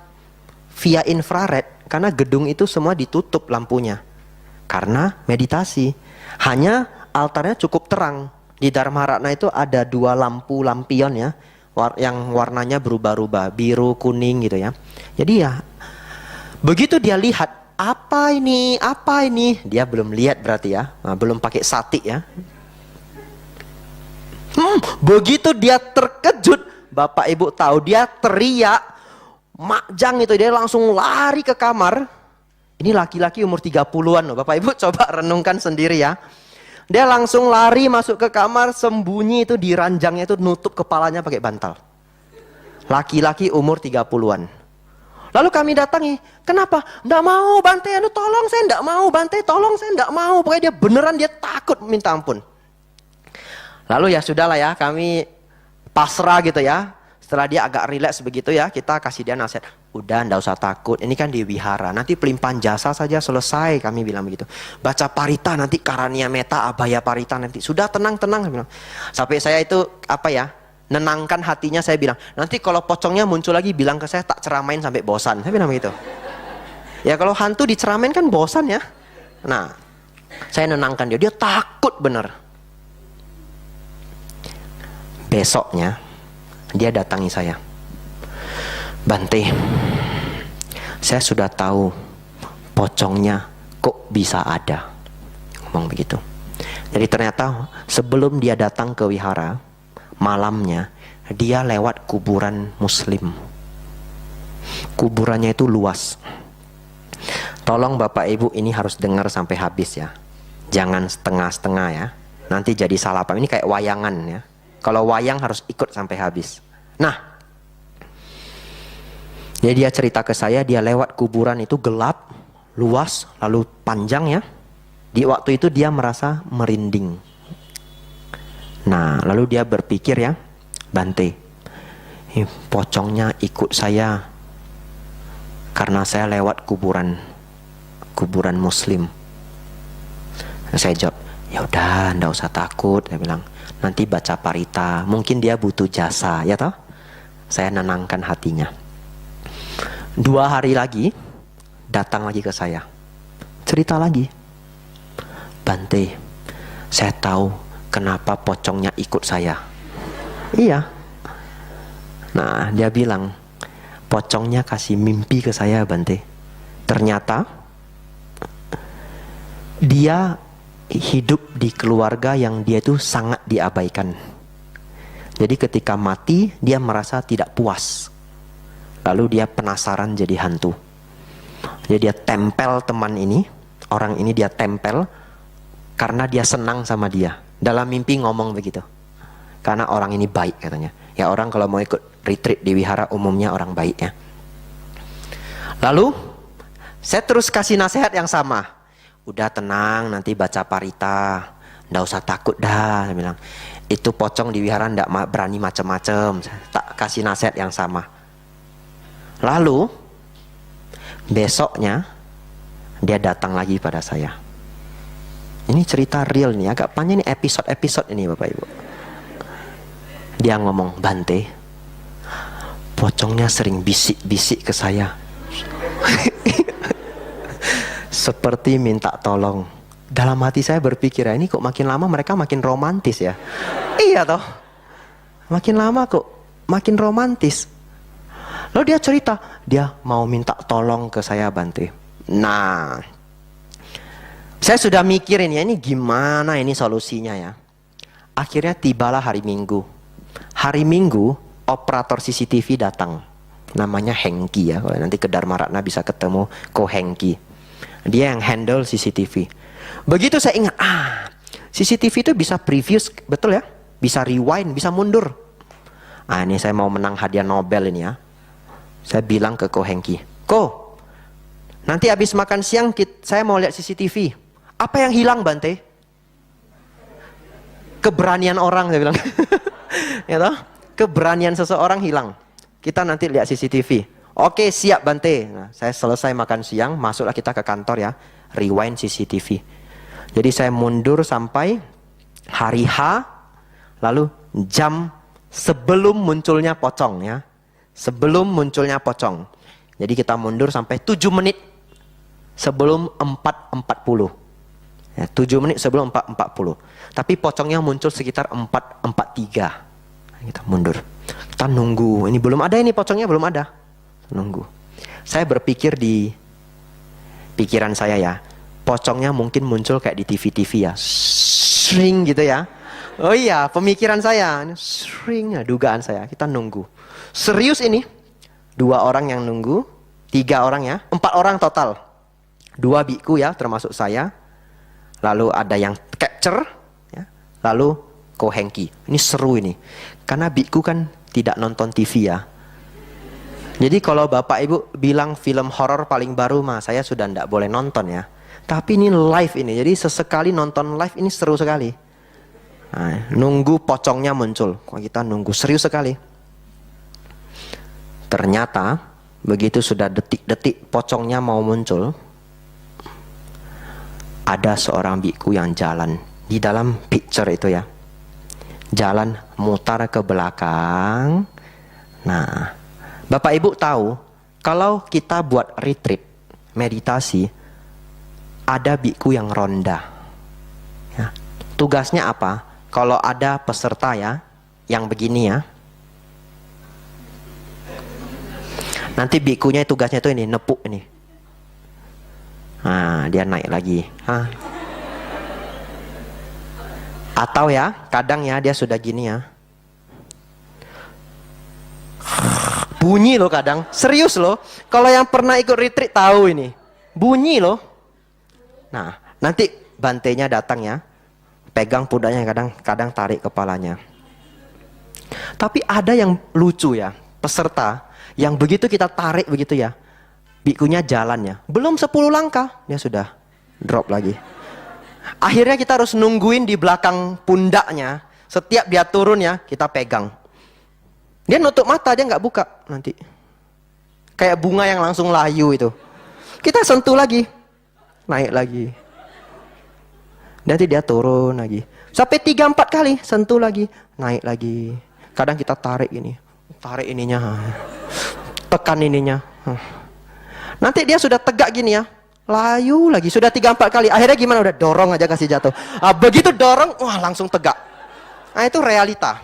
via infrared, karena gedung itu semua ditutup lampunya. Karena meditasi, hanya altarnya cukup terang. Di Dharma Ratna itu ada 2 lampu lampion ya, yang warnanya berubah-ubah, biru, kuning gitu ya. Jadi ya, begitu dia lihat, apa ini, dia belum lihat berarti ya, belum pakai sati ya. Begitu dia terkejut, Bapak Ibu tahu, dia teriak, makjang itu, dia langsung lari ke kamar. Ini laki-laki umur 30-an loh, Bapak Ibu coba renungkan sendiri ya. Dia langsung lari masuk ke kamar, sembunyi itu di ranjangnya itu, nutup kepalanya pakai bantal. Laki-laki umur 30-an. Lalu kami datangi, kenapa? Nggak mau Bante, aduh tolong saya nggak mau Bante, tolong saya nggak mau. Pokoknya dia beneran, dia takut minta ampun. Lalu ya sudahlah ya, kami pasrah gitu ya. Setelah dia agak rileks begitu ya, kita kasih dia nasihat. Udah, ndak usah takut, ini kan di wihara, nanti pelimpahan jasa saja selesai, kami bilang begitu. Baca parita nanti karania meta abaya parita nanti. Sudah tenang, bilang. Sampai saya itu apa ya, nenangkan hatinya, saya bilang, nanti kalau pocongnya muncul lagi bilang ke saya, tak ceramain sampai bosan. Saya bilang begitu. Ya kalau hantu diceramain kan bosan ya. Nah, saya nenangkan dia takut bener. Besoknya dia datangi saya, Bante, saya sudah tahu pocongnya kok bisa ada. Ngomong begitu. Jadi ternyata sebelum dia datang ke wihara, malamnya dia lewat kuburan muslim. Kuburannya itu luas. Tolong Bapak Ibu ini harus dengar sampai habis ya. Jangan setengah-setengah ya. Nanti jadi salah paham. Ini kayak wayangan ya. Kalau wayang harus ikut sampai habis. Nah, jadi dia cerita ke saya, dia lewat kuburan itu gelap, luas, lalu panjang ya. Di waktu itu dia merasa merinding. Nah, lalu dia berpikir ya, Bante, pocongnya ikut saya karena saya lewat kuburan muslim. Saya jawab, ya udah, ndak usah takut. Saya bilang, nanti baca parita, mungkin dia butuh jasa, ya toh? Saya nenangkan hatinya. 2 hari lagi, datang lagi ke saya. Cerita lagi. Bante, saya tahu kenapa pocongnya ikut saya. Iya. Nah, dia bilang, pocongnya kasih mimpi ke saya, Bante. Ternyata, dia hidup di keluarga yang dia itu sangat diabaikan. Jadi ketika mati dia merasa tidak puas. Lalu dia penasaran jadi hantu. Jadi dia tempel teman ini, orang ini dia tempel karena dia senang sama dia. Dalam mimpi ngomong begitu. Karena orang ini baik katanya. Ya orang kalau mau ikut retreat di wihara umumnya orang baik ya. Lalu saya terus kasih nasihat yang sama. Udah tenang, nanti baca parita, ndak usah takut dah. Saya bilang, itu pocong di wihara ndak berani macam-macam. Tak kasih nasihat yang sama. Lalu besoknya dia datang lagi pada saya. Ini cerita real nih, agak panjang nih episode ini Bapak Ibu. Dia ngomong, Bante, pocongnya sering bisik-bisik ke saya. Seperti minta tolong. Dalam hati saya berpikir, ini kok makin lama mereka makin romantis ya. Iya toh. Makin lama kok makin romantis. Lalu dia cerita, dia mau minta tolong ke saya, Bante. Nah, saya sudah mikirin ya, ini gimana ini solusinya ya. Akhirnya tibalah hari Minggu. Hari Minggu operator CCTV datang. Namanya Hengki ya. Kalau nanti ke Dharma Ratna bisa ketemu Ko Hengki. Dia yang handle CCTV. Begitu saya ingat, CCTV itu bisa preview, betul ya? Bisa rewind, bisa mundur. Ini saya mau menang hadiah Nobel ini ya. Saya bilang ke Ko Hengki, Ko, nanti habis makan siang saya mau lihat CCTV. Apa yang hilang, Bante? Keberanian orang, saya bilang. Ya toh? Keberanian seseorang hilang. Kita nanti lihat CCTV. Oke, siap Bante. Nah, saya selesai makan siang, masuklah kita ke kantor ya, rewind CCTV. Jadi saya mundur sampai hari H, lalu jam sebelum munculnya pocong ya. Sebelum munculnya pocong. Jadi kita mundur sampai 7 menit sebelum 4.40. Ya, 7 menit sebelum 4.40. Tapi pocongnya muncul sekitar 4.43. Kita mundur. Kita nunggu. Ini belum ada, ini pocongnya belum ada. Nunggu. Saya berpikir di pikiran saya ya, pocongnya mungkin muncul kayak di TV-TV ya. Sering gitu ya. Oh iya, pemikiran saya. Sering ya, dugaan saya. Kita nunggu. Serius ini. 2 orang yang nunggu. 3 orang ya. 4 orang total. 2 biku ya, termasuk saya. Lalu ada yang capture ya. Lalu Ko Hengki. Ini seru ini. Karena biku kan tidak nonton TV ya. Jadi kalau Bapak Ibu bilang film horor paling baru mah saya sudah tidak boleh nonton ya. Tapi ini live ini. Jadi sesekali nonton live ini seru sekali. Nah, nunggu pocongnya muncul. Kok kita nunggu serius sekali. Ternyata begitu sudah detik-detik pocongnya mau muncul, ada seorang biku yang jalan di dalam picture itu ya. Jalan mutar ke belakang. Nah, Bapak Ibu tahu kalau kita buat retreat, meditasi, ada biku yang ronda. Ya. Tugasnya apa? Kalau ada peserta ya, yang begini ya. Nanti bikunya tugasnya itu ini, nepuk ini. Nah, dia naik lagi. Atau ya, kadang ya dia sudah gini ya. Bunyi loh kadang, serius loh. Kalau yang pernah ikut retreat tahu ini. Bunyi loh. Nah, nanti bantainya datang ya. Pegang pundaknya kadang tarik kepalanya. Tapi ada yang lucu ya, peserta yang begitu kita tarik begitu ya. Bikunya jalannya, belum 10 langkah, dia sudah drop lagi. Akhirnya kita harus nungguin di belakang pundaknya. Setiap dia turun ya, kita pegang. Dia nutup mata, dia nggak buka nanti. Kayak bunga yang langsung layu itu. Kita sentuh lagi, naik lagi. Nanti dia turun lagi. Sampai 3-4 kali, sentuh lagi, naik lagi. Kadang kita tarik ini, tarik ininya, tekan ininya. Nanti dia sudah tegak gini ya, layu lagi, sudah 3-4 kali. Akhirnya gimana? Udah dorong aja kasih jatuh. Begitu dorong, wah langsung tegak. Nah itu realita.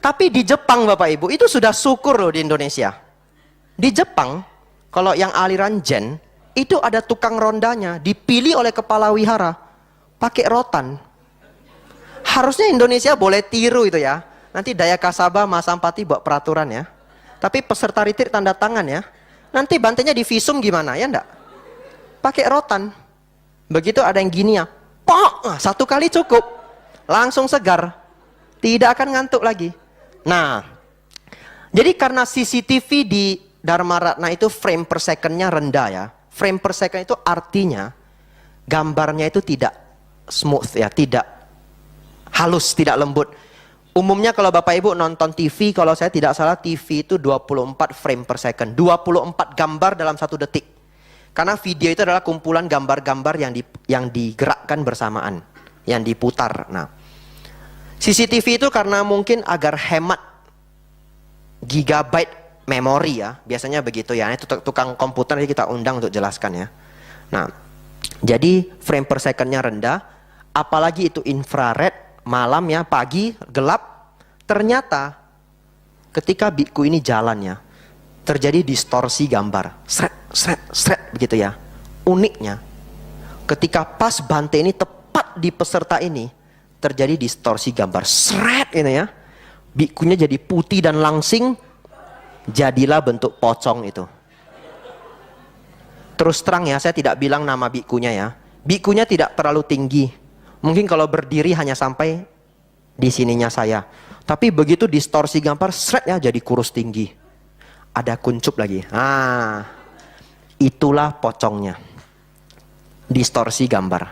Tapi di Jepang Bapak Ibu, itu sudah syukur loh di Indonesia. Di Jepang, kalau yang aliran Zen, itu ada tukang rondanya, dipilih oleh kepala wihara, pakai rotan. Harusnya Indonesia boleh tiru itu ya. Nanti Daya Kasaba, Mas Sampati buat peraturan ya. Tapi peserta retreat tanda tangan ya. Nanti bantainya di visum gimana ya enggak? Pakai rotan. Begitu ada yang gini ya, pok, 1 kali cukup. Langsung segar. Tidak akan ngantuk lagi. Nah, jadi karena CCTV di Dharma Ratna itu frame per second-nya rendah ya. Frame per second itu artinya gambarnya itu tidak smooth ya, tidak halus, tidak lembut. Umumnya kalau Bapak Ibu nonton TV, kalau saya tidak salah TV itu 24 frame per second. 24 gambar dalam 1 detik. Karena video itu adalah kumpulan gambar-gambar yang digerakkan bersamaan. Yang diputar. Nah, CCTV itu karena mungkin agar hemat gigabyte memori ya. Biasanya begitu ya. Itu tukang komputer kita undang untuk jelaskan ya. Nah, jadi frame per second-nya rendah. Apalagi itu infrared. Malam ya, pagi, gelap. Ternyata ketika biku ini jalannya, terjadi distorsi gambar. Sret, begitu ya. Uniknya, ketika pas bantai ini tepat di peserta ini, terjadi distorsi gambar. Sret ini ya. Bikunya jadi putih dan langsing, jadilah bentuk pocong itu. Terus terang ya, saya tidak bilang nama bikunya ya. Bikunya tidak terlalu tinggi. Mungkin kalau berdiri hanya sampai di sininya saya. Tapi begitu distorsi gambar, seret ya jadi kurus tinggi. Ada kuncup lagi. Itulah pocongnya. Distorsi gambar.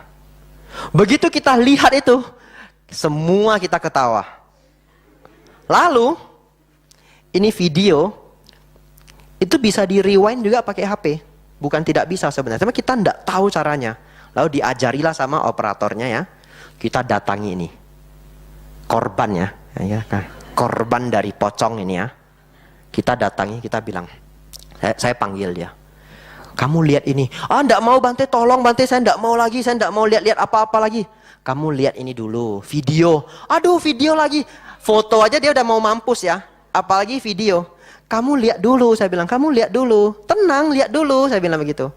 Begitu kita lihat itu, semua kita ketawa. Lalu, ini video, itu bisa di rewind juga pakai HP. Bukan tidak bisa sebenarnya, tapi kita tidak tahu caranya. Lalu diajarilah sama operatornya ya. Kita datangi ini korban ya. Ya, kan? Korban dari pocong ini ya. Kita datangi, kita bilang, saya panggil dia. Kamu lihat ini. Ah, enggak mau Bante, tolong Bante, saya enggak mau lagi, saya enggak mau lihat-lihat apa-apa lagi. Kamu lihat ini dulu, video. Aduh, video lagi. Foto aja dia udah mau mampus ya. Apalagi video. Kamu lihat dulu, saya bilang, kamu lihat dulu. Tenang, lihat dulu, saya bilang begitu.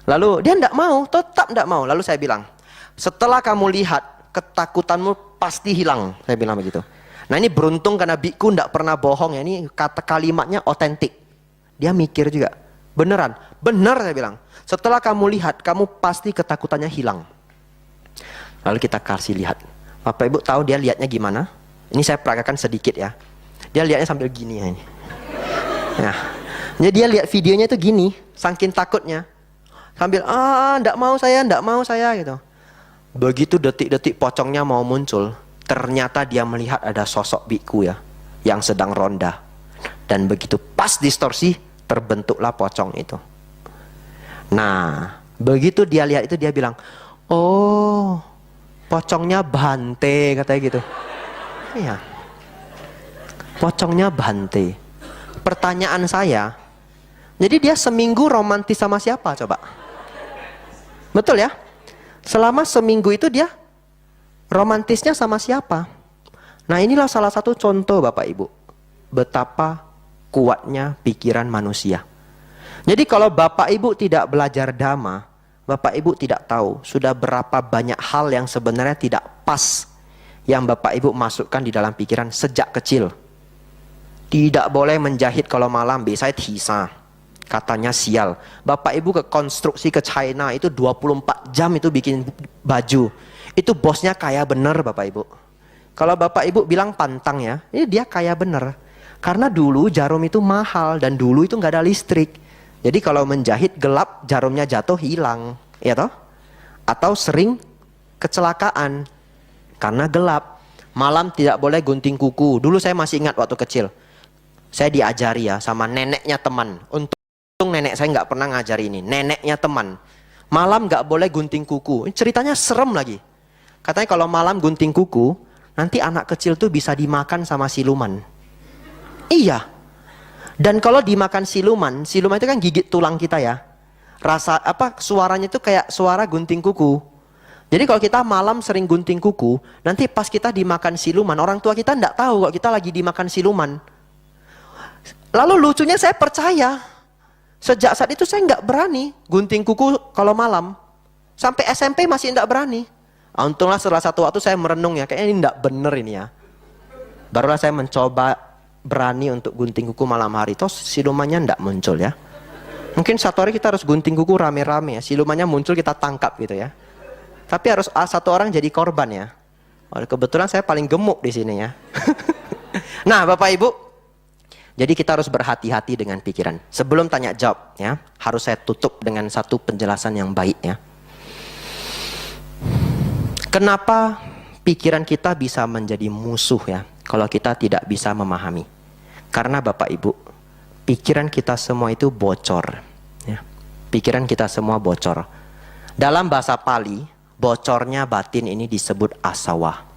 Lalu dia enggak mau, tetap enggak mau. Lalu saya bilang, setelah kamu lihat, ketakutanmu pasti hilang, saya bilang begitu. Nah ini beruntung karena biku enggak pernah bohong ya. Ini kata kalimatnya otentik. Dia mikir juga. Beneran, benar saya bilang. Setelah kamu lihat, kamu pasti ketakutannya hilang. Lalu kita kasih lihat. Bapak Ibu tahu dia lihatnya gimana? Ini saya peragakan sedikit ya. Dia lihatnya sambil gini ya ini. Nah, jadi dia lihat videonya itu gini, saking takutnya. Sambil enggak mau saya gitu. Begitu detik-detik pocongnya mau muncul, ternyata dia melihat ada sosok biku ya, yang sedang ronda. Dan begitu pas distorsi, terbentuklah pocong itu. Nah, begitu dia lihat itu dia bilang, oh, pocongnya Bante, katanya gitu. Iya, pocongnya Bante. Pertanyaan saya, jadi dia seminggu romantis sama siapa coba? Betul ya? Selama seminggu itu dia romantisnya sama siapa? Nah inilah salah satu contoh Bapak Ibu, betapa kuatnya pikiran manusia. Jadi kalau Bapak Ibu tidak belajar Dhamma, Bapak Ibu tidak tahu sudah berapa banyak hal yang sebenarnya tidak pas yang Bapak Ibu masukkan di dalam pikiran sejak kecil. Tidak boleh menjahit kalau malam, biasanya tisa. Katanya sial. Bapak Ibu ke konstruksi ke China itu 24 jam itu bikin baju. Itu bosnya kaya bener Bapak Ibu. Kalau Bapak Ibu bilang pantang ya, ini dia kaya bener. Karena dulu jarum itu mahal dan dulu itu nggak ada listrik. Jadi kalau menjahit gelap, jarumnya jatuh hilang, ya toh? Atau sering kecelakaan karena gelap. Malam tidak boleh gunting kuku. Dulu saya masih ingat waktu kecil. Saya diajari ya sama neneknya teman. Untung nenek saya nggak pernah ngajari ini. Neneknya teman. Malam nggak boleh gunting kuku. Ini ceritanya serem lagi. Katanya kalau malam gunting kuku, nanti anak kecil tuh bisa dimakan sama siluman. Iya. Dan kalau dimakan siluman, siluman itu kan gigit tulang kita ya. Rasa apa? Suaranya itu kayak suara gunting kuku. Jadi kalau kita malam sering gunting kuku, nanti pas kita dimakan siluman, orang tua kita nggak tahu kalau kita lagi dimakan siluman. Lalu lucunya saya percaya. Sejak saat itu saya nggak berani gunting kuku kalau malam. Sampai SMP masih nggak berani. Untunglah setelah satu waktu saya merenung ya, kayaknya ini nggak bener ini ya. Barulah saya mencoba berani untuk gunting kuku malam hari. Terus silumannya nggak muncul ya. Mungkin satu hari kita harus gunting kuku rame-rame ya. Silumannya muncul kita tangkap gitu ya. Tapi harus satu orang jadi korban ya. Kebetulan saya paling gemuk di sini ya. Nah Bapak Ibu, jadi kita harus berhati-hati dengan pikiran. Sebelum tanya jawab ya, harus saya tutup dengan satu penjelasan yang baik ya. Kenapa pikiran kita bisa menjadi musuh ya, kalau kita tidak bisa memahami? Karena Bapak Ibu, pikiran kita semua itu bocor ya. Pikiran kita semua bocor. Dalam bahasa Pali, bocornya batin ini disebut asawa.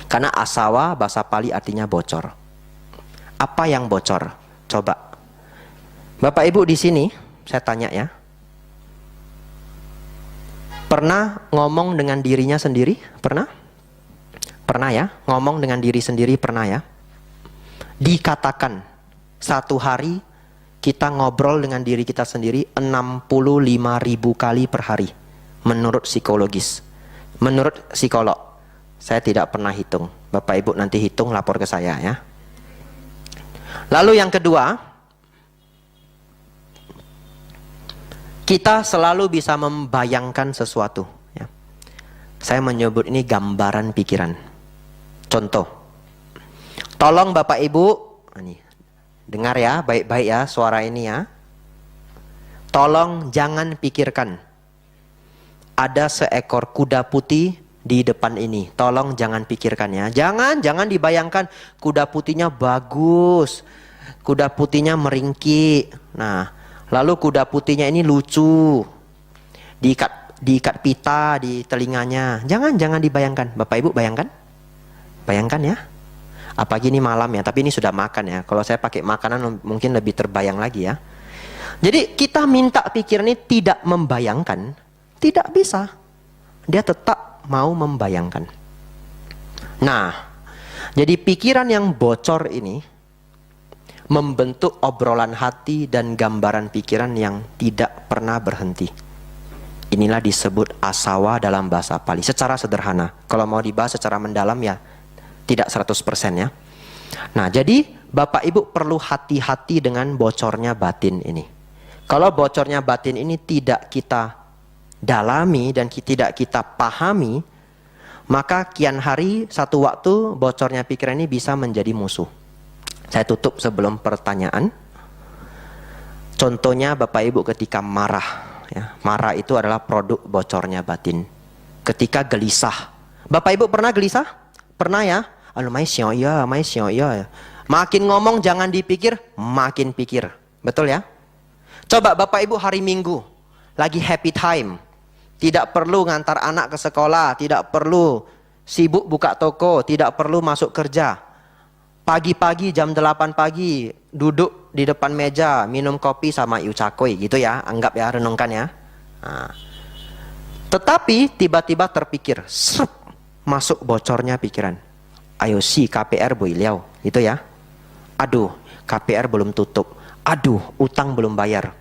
Karena asawa bahasa Pali artinya bocor. Apa yang bocor? Coba. Bapak Ibu di sini, saya tanya ya. Pernah ngomong dengan dirinya sendiri? Pernah? Pernah ya? Ngomong dengan diri sendiri pernah ya? Dikatakan satu hari kita ngobrol dengan diri kita sendiri 65.000 kali per hari. Menurut psikologis. Menurut psikolog. Saya tidak pernah hitung. Bapak Ibu nanti hitung lapor ke saya ya. Lalu yang kedua, kita selalu bisa membayangkan sesuatu ya. Saya menyebut ini gambaran pikiran. Contoh, tolong Bapak Ibu ini, dengar ya baik-baik ya suara ini ya. Tolong jangan pikirkan ada seekor kuda putih di depan ini. Tolong jangan pikirkan ya. Jangan dibayangkan kuda putihnya bagus. Kuda putihnya meringkik. Nah, lalu kuda putihnya ini lucu. Diikat pita di telinganya. Jangan dibayangkan. Bapak Ibu bayangkan? Bayangkan ya. Apalagi ini malam ya, tapi ini sudah makan ya. Kalau saya pakai makanan mungkin lebih terbayang lagi ya. Jadi kita minta pikiran ini tidak membayangkan, tidak bisa. Dia tetap mau membayangkan. Nah, jadi pikiran yang bocor ini membentuk obrolan hati dan gambaran pikiran yang tidak pernah berhenti. Inilah disebut asawa dalam bahasa Pali. Secara sederhana, kalau mau dibahas secara mendalam ya tidak 100% ya. Nah, jadi Bapak Ibu perlu hati-hati dengan bocornya batin ini. Kalau bocornya batin ini tidak kita dalami dan tidak kita pahami, maka kian hari satu waktu bocornya pikiran ini bisa menjadi musuh. Saya tutup sebelum pertanyaan. Contohnya Bapak Ibu ketika marah ya. Marah itu adalah produk bocornya batin. Ketika gelisah, Bapak Ibu pernah gelisah? Pernah ya? Makin ngomong jangan dipikir, makin pikir. Betul ya? Coba Bapak Ibu hari Minggu lagi happy time, tidak perlu ngantar anak ke sekolah, tidak perlu sibuk buka toko, tidak perlu masuk kerja. Pagi-pagi jam 8 pagi duduk di depan meja minum kopi sama iucakoi gitu ya, anggap ya, renungkan ya. Nah. Tetapi tiba-tiba terpikir, srep, masuk bocornya pikiran. Ayo si KPR boiliau, gitu ya. Aduh, KPR belum tutup. Aduh, utang belum bayar.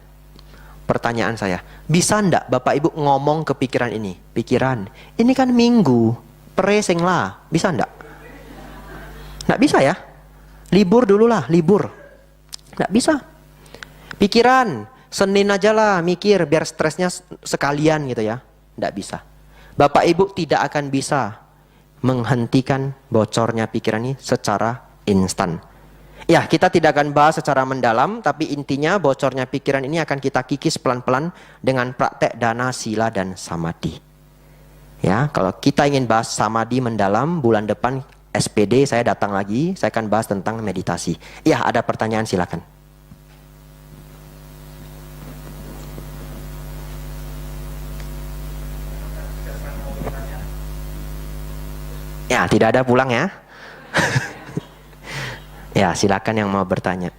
Pertanyaan saya, bisa ndak Bapak Ibu ngomong ke pikiran ini? Pikiran, ini kan Minggu, preseng lah, bisa ndak? Ndak bisa ya? Libur dulu lah, libur. Ndak bisa. Pikiran, Senin aja lah mikir biar stresnya sekalian gitu ya. Ndak bisa. Bapak Ibu tidak akan bisa menghentikan bocornya pikiran ini secara instan. Ya, kita tidak akan bahas secara mendalam, tapi intinya bocornya pikiran ini akan kita kikis pelan-pelan dengan praktek dana, sila, dan samadhi. Ya, kalau kita ingin bahas samadhi mendalam, bulan depan SPD saya datang lagi, saya akan bahas tentang meditasi. Ya, ada pertanyaan silakan. Ya, tidak ada pulang ya. Ya, silakan yang mau bertanya.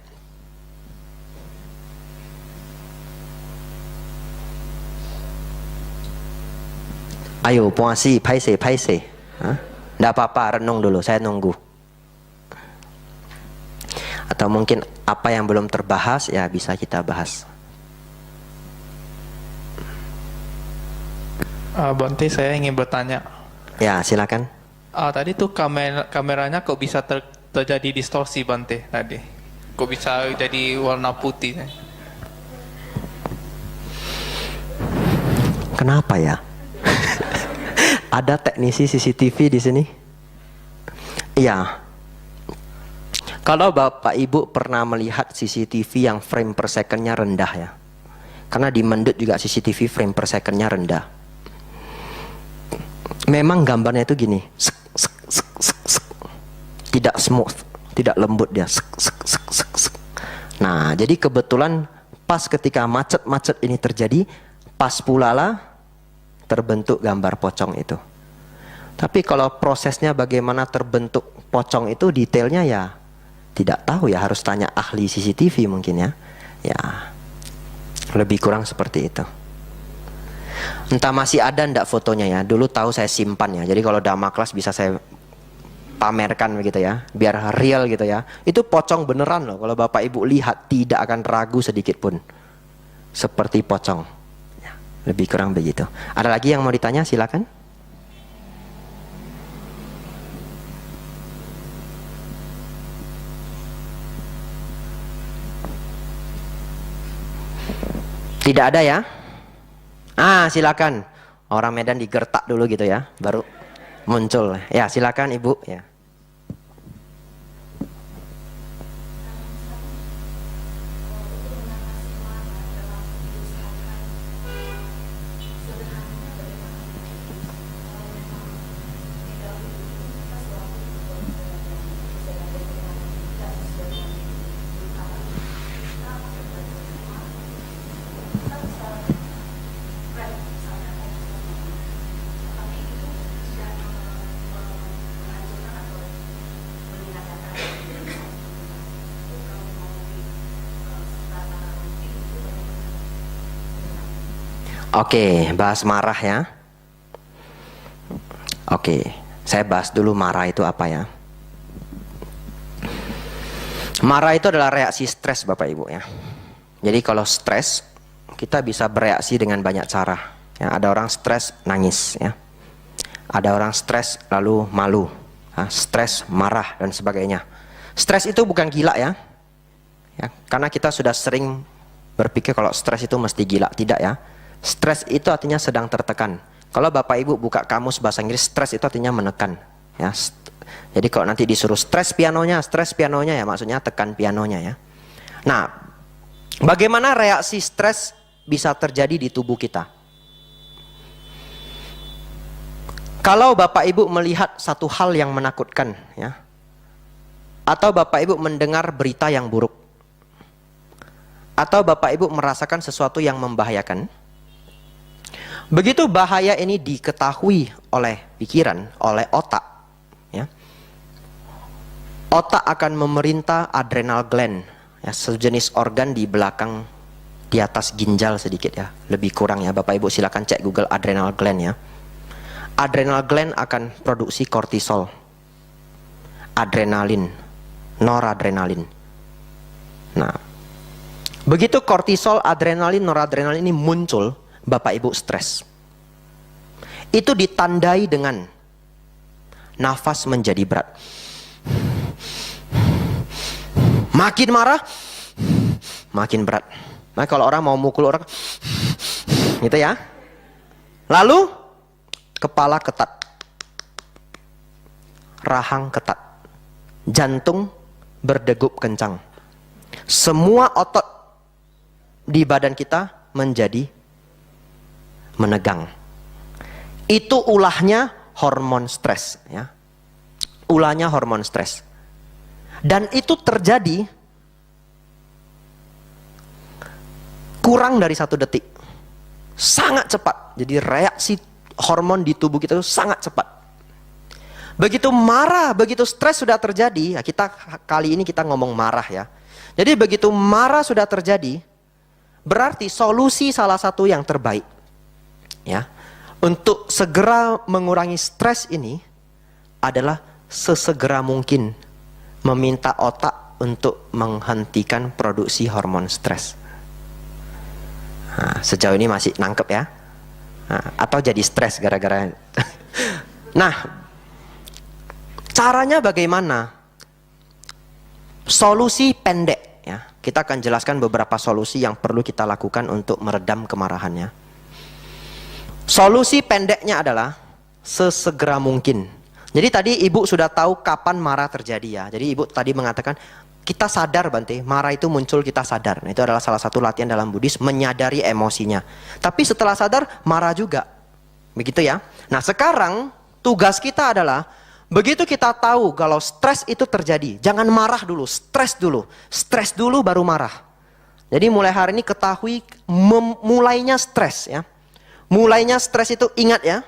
Ayo, puasi, paise. Nggak apa-apa, renung dulu, saya nunggu. Atau mungkin apa yang belum terbahas, ya bisa kita bahas. Bante, saya ingin bertanya. Ya, silakan. Tadi tuh kameranya kok bisa terjadi distorsi, Bante, tadi? Kok bisa jadi warna putih? Kenapa ya? Ada teknisi CCTV di sini? Iya. Kalau Bapak Ibu pernah melihat CCTV yang frame per second-nya rendah ya. Karena di Mendut juga CCTV frame per second-nya rendah. Memang gambarnya itu gini. Tidak smooth, tidak lembut dia. Nah, jadi kebetulan pas ketika macet-macet ini terjadi, pas pula lah terbentuk gambar pocong itu. Tapi kalau prosesnya bagaimana terbentuk pocong itu detailnya ya tidak tahu ya, harus tanya ahli CCTV mungkin ya. Ya, lebih kurang seperti itu. Entah masih ada ndak fotonya ya. Dulu tahu saya simpan ya. Jadi kalau dhamma kelas bisa saya pamerkan begitu ya, biar real gitu ya. Itu pocong beneran loh. Kalau Bapak Ibu lihat tidak akan ragu sedikit pun. Seperti pocong. Ya, lebih kurang begitu. Ada lagi yang mau ditanya? Silakan. Tidak ada ya? Silakan. Orang Medan digertak dulu gitu ya, baru muncul. Ya, silakan Ibu ya. Oke, bahas marah ya. Oke, saya bahas dulu marah itu apa ya. Marah itu adalah reaksi stres Bapak Ibu ya. Jadi kalau stres, kita bisa bereaksi dengan banyak cara. Ya, ada orang stres nangis ya. Ada orang stres lalu malu. Stres, marah dan sebagainya. Stres itu bukan gila ya. Karena kita sudah sering berpikir kalau stres itu mesti gila. Tidak ya. Stres itu artinya sedang tertekan. Kalau Bapak Ibu buka kamus bahasa Inggris, stres itu artinya menekan. Ya, jadi kalau nanti disuruh stres pianonya ya maksudnya tekan pianonya ya. Nah, bagaimana reaksi stres bisa terjadi di tubuh kita? Kalau Bapak Ibu melihat satu hal yang menakutkan ya, atau Bapak Ibu mendengar berita yang buruk, atau Bapak Ibu merasakan sesuatu yang membahayakan, begitu bahaya ini diketahui oleh pikiran, oleh otak ya, otak akan memerintah adrenal gland ya, sejenis organ di belakang, di atas ginjal sedikit ya, lebih kurang ya. Bapak Ibu silakan cek Google adrenal gland ya. Adrenal gland akan produksi kortisol, adrenalin, noradrenalin. Nah, begitu kortisol, adrenalin, noradrenalin ini muncul, Bapak Ibu stres. Itu ditandai dengan nafas menjadi berat. Makin marah, makin berat. Nah, kalau orang mau mukul orang, gitu ya. Lalu kepala ketat, rahang ketat, jantung berdegup kencang. Semua otot di badan kita menjadi menegang. Itu ulahnya hormon stres ya. Ulahnya hormon stres. Dan itu terjadi kurang dari 1 detik. Sangat cepat. Jadi reaksi hormon di tubuh kita itu sangat cepat. Begitu marah, begitu stres sudah terjadi, ya kita kali ini kita ngomong marah ya. Jadi begitu marah sudah terjadi, berarti solusi salah satu yang terbaik ya untuk segera mengurangi stres ini adalah sesegera mungkin meminta otak untuk menghentikan produksi hormon stres. Nah, sejauh ini masih nangkep ya. Nah, atau jadi stres gara-gara. Nah, caranya bagaimana? Solusi pendek ya. Kita akan jelaskan beberapa solusi yang perlu kita lakukan untuk meredam kemarahannya. Solusi pendeknya adalah sesegera mungkin. Jadi tadi Ibu sudah tahu kapan marah terjadi ya. Jadi Ibu tadi mengatakan kita sadar Bante, marah itu muncul kita sadar. Nah, itu adalah salah satu latihan dalam Buddhis, menyadari emosinya. Tapi setelah sadar, marah juga. Begitu ya. Nah sekarang tugas kita adalah, begitu kita tahu kalau stres itu terjadi, jangan marah dulu, stres dulu. Stres dulu baru marah. Jadi mulai hari ini ketahui mulainya stres ya. Mulainya stres itu ingat ya,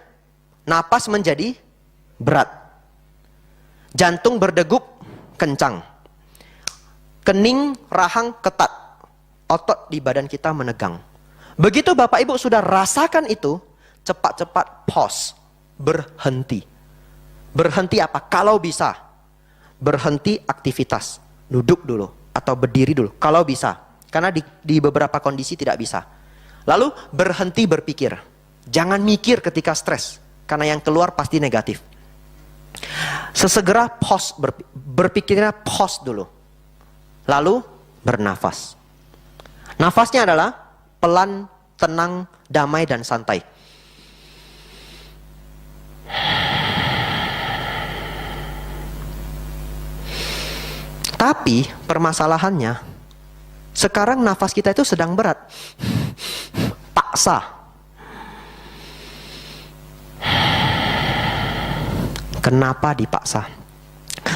napas menjadi berat. Jantung berdegup kencang. Kening, rahang ketat, otot di badan kita menegang. Begitu Bapak Ibu sudah rasakan itu, cepat-cepat pause, berhenti. Berhenti apa? Kalau bisa, berhenti aktivitas, duduk dulu atau berdiri dulu. Kalau bisa, karena di beberapa kondisi tidak bisa. Lalu berhenti berpikir, jangan mikir ketika stres, karena yang keluar pasti negatif. Sesegera pause, berpikirnya pause dulu. Lalu bernafas. Nafasnya adalah pelan, tenang, damai, dan santai. Tapi permasalahannya, sekarang nafas kita itu sedang berat. Paksa. Kenapa dipaksa?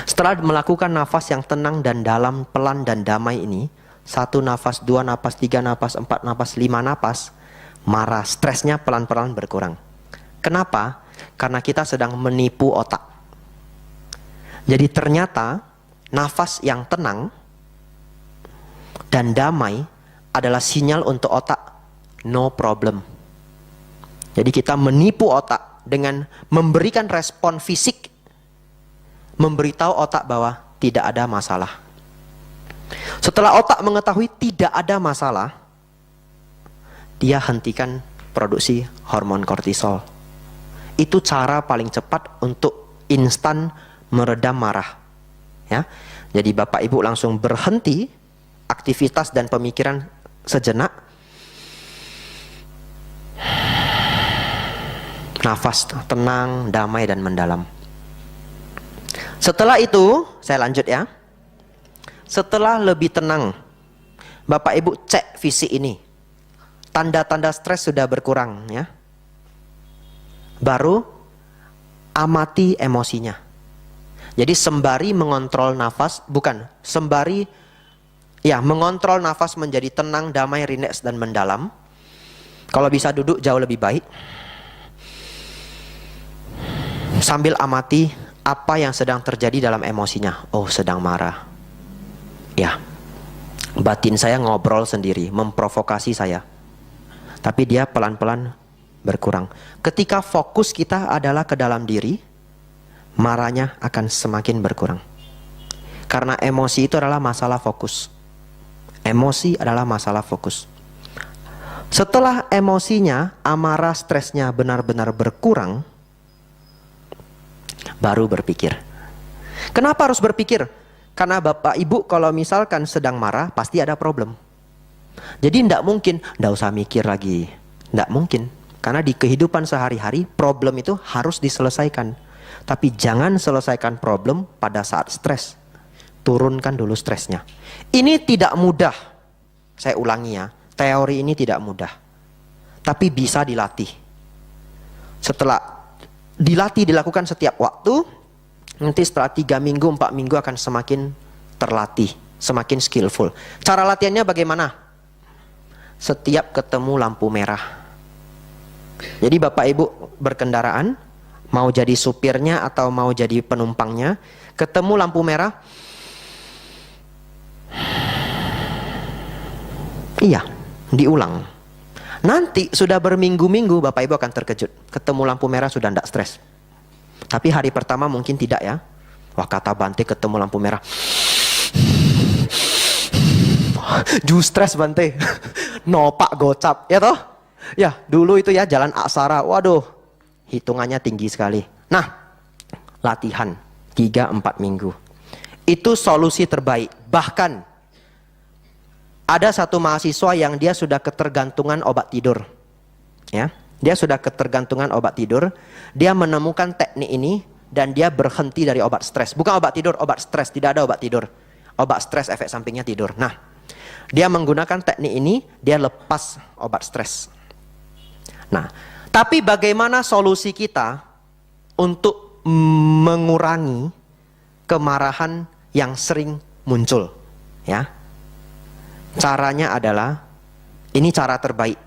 Setelah melakukan nafas yang tenang dan dalam, pelan dan damai ini, 1 nafas, 2 nafas, 3 nafas, 4 nafas, 5 nafas, marah, stresnya pelan-pelan berkurang. Kenapa? Karena kita sedang menipu otak. Jadi ternyata nafas yang tenang dan damai adalah sinyal untuk otak, no problem. Jadi kita menipu otak dengan memberikan respon fisik, memberitahu otak bahwa tidak ada masalah. Setelah otak mengetahui tidak ada masalah, dia hentikan produksi hormon kortisol. Itu cara paling cepat untuk instan meredam marah. Ya. Jadi Bapak Ibu langsung berhenti aktivitas dan pemikiran sejenak. Nafas tenang, damai dan mendalam. Setelah itu, saya lanjut ya. Setelah lebih tenang, Bapak Ibu cek fisik ini. Tanda-tanda stres sudah berkurang ya. Baru amati emosinya. Jadi sembari mengontrol nafas, mengontrol nafas menjadi tenang, damai, rileks dan mendalam. Kalau bisa duduk jauh lebih baik. Sambil amati apa yang sedang terjadi dalam emosinya. Oh, sedang marah. Ya, batin saya ngobrol sendiri, memprovokasi saya. Tapi dia pelan-pelan berkurang. Ketika fokus kita adalah ke dalam diri, marahnya akan semakin berkurang. Karena emosi itu adalah masalah fokus. Emosi adalah masalah fokus. Setelah emosinya, amarah, stresnya benar-benar berkurang, baru berpikir. Kenapa harus berpikir? Karena Bapak Ibu kalau misalkan sedang marah, pasti ada problem. Jadi tidak mungkin, tidak usah mikir lagi. Tidak mungkin. Karena di kehidupan sehari-hari, problem itu harus diselesaikan. Tapi jangan selesaikan problem pada saat stres. Turunkan dulu stresnya. Ini tidak mudah. Saya ulangi ya, teori ini tidak mudah. Tapi bisa dilatih. Setelah dilatih, dilakukan setiap waktu, nanti setelah 3 minggu, 4 minggu akan semakin terlatih, semakin skillful. Cara latihannya bagaimana? Setiap ketemu lampu merah. Jadi Bapak Ibu berkendaraan, mau jadi supirnya atau mau jadi penumpangnya, ketemu lampu merah, iya, diulang. Nanti sudah berminggu-minggu Bapak Ibu akan terkejut. Ketemu lampu merah sudah tidak stres. Tapi hari pertama mungkin tidak ya. Wah, kata Bante ketemu lampu merah. Just stres Bante. Nopak gocap, ya toh? Ya, dulu itu ya jalan aksara. Waduh, hitungannya tinggi sekali. Nah, latihan 3-4 minggu. Itu solusi terbaik. Bahkan ada satu mahasiswa yang dia sudah ketergantungan obat tidur. Ya, dia sudah ketergantungan obat tidur. Dia menemukan teknik ini dan dia berhenti dari obat stres. Bukan obat tidur, obat stres. Tidak ada obat tidur. Obat stres efek sampingnya tidur. Nah, dia menggunakan teknik ini, dia lepas obat stres. Nah, tapi bagaimana solusi kita untuk mengurangi kemarahan yang sering muncul? Ya, caranya adalah, ini cara terbaik,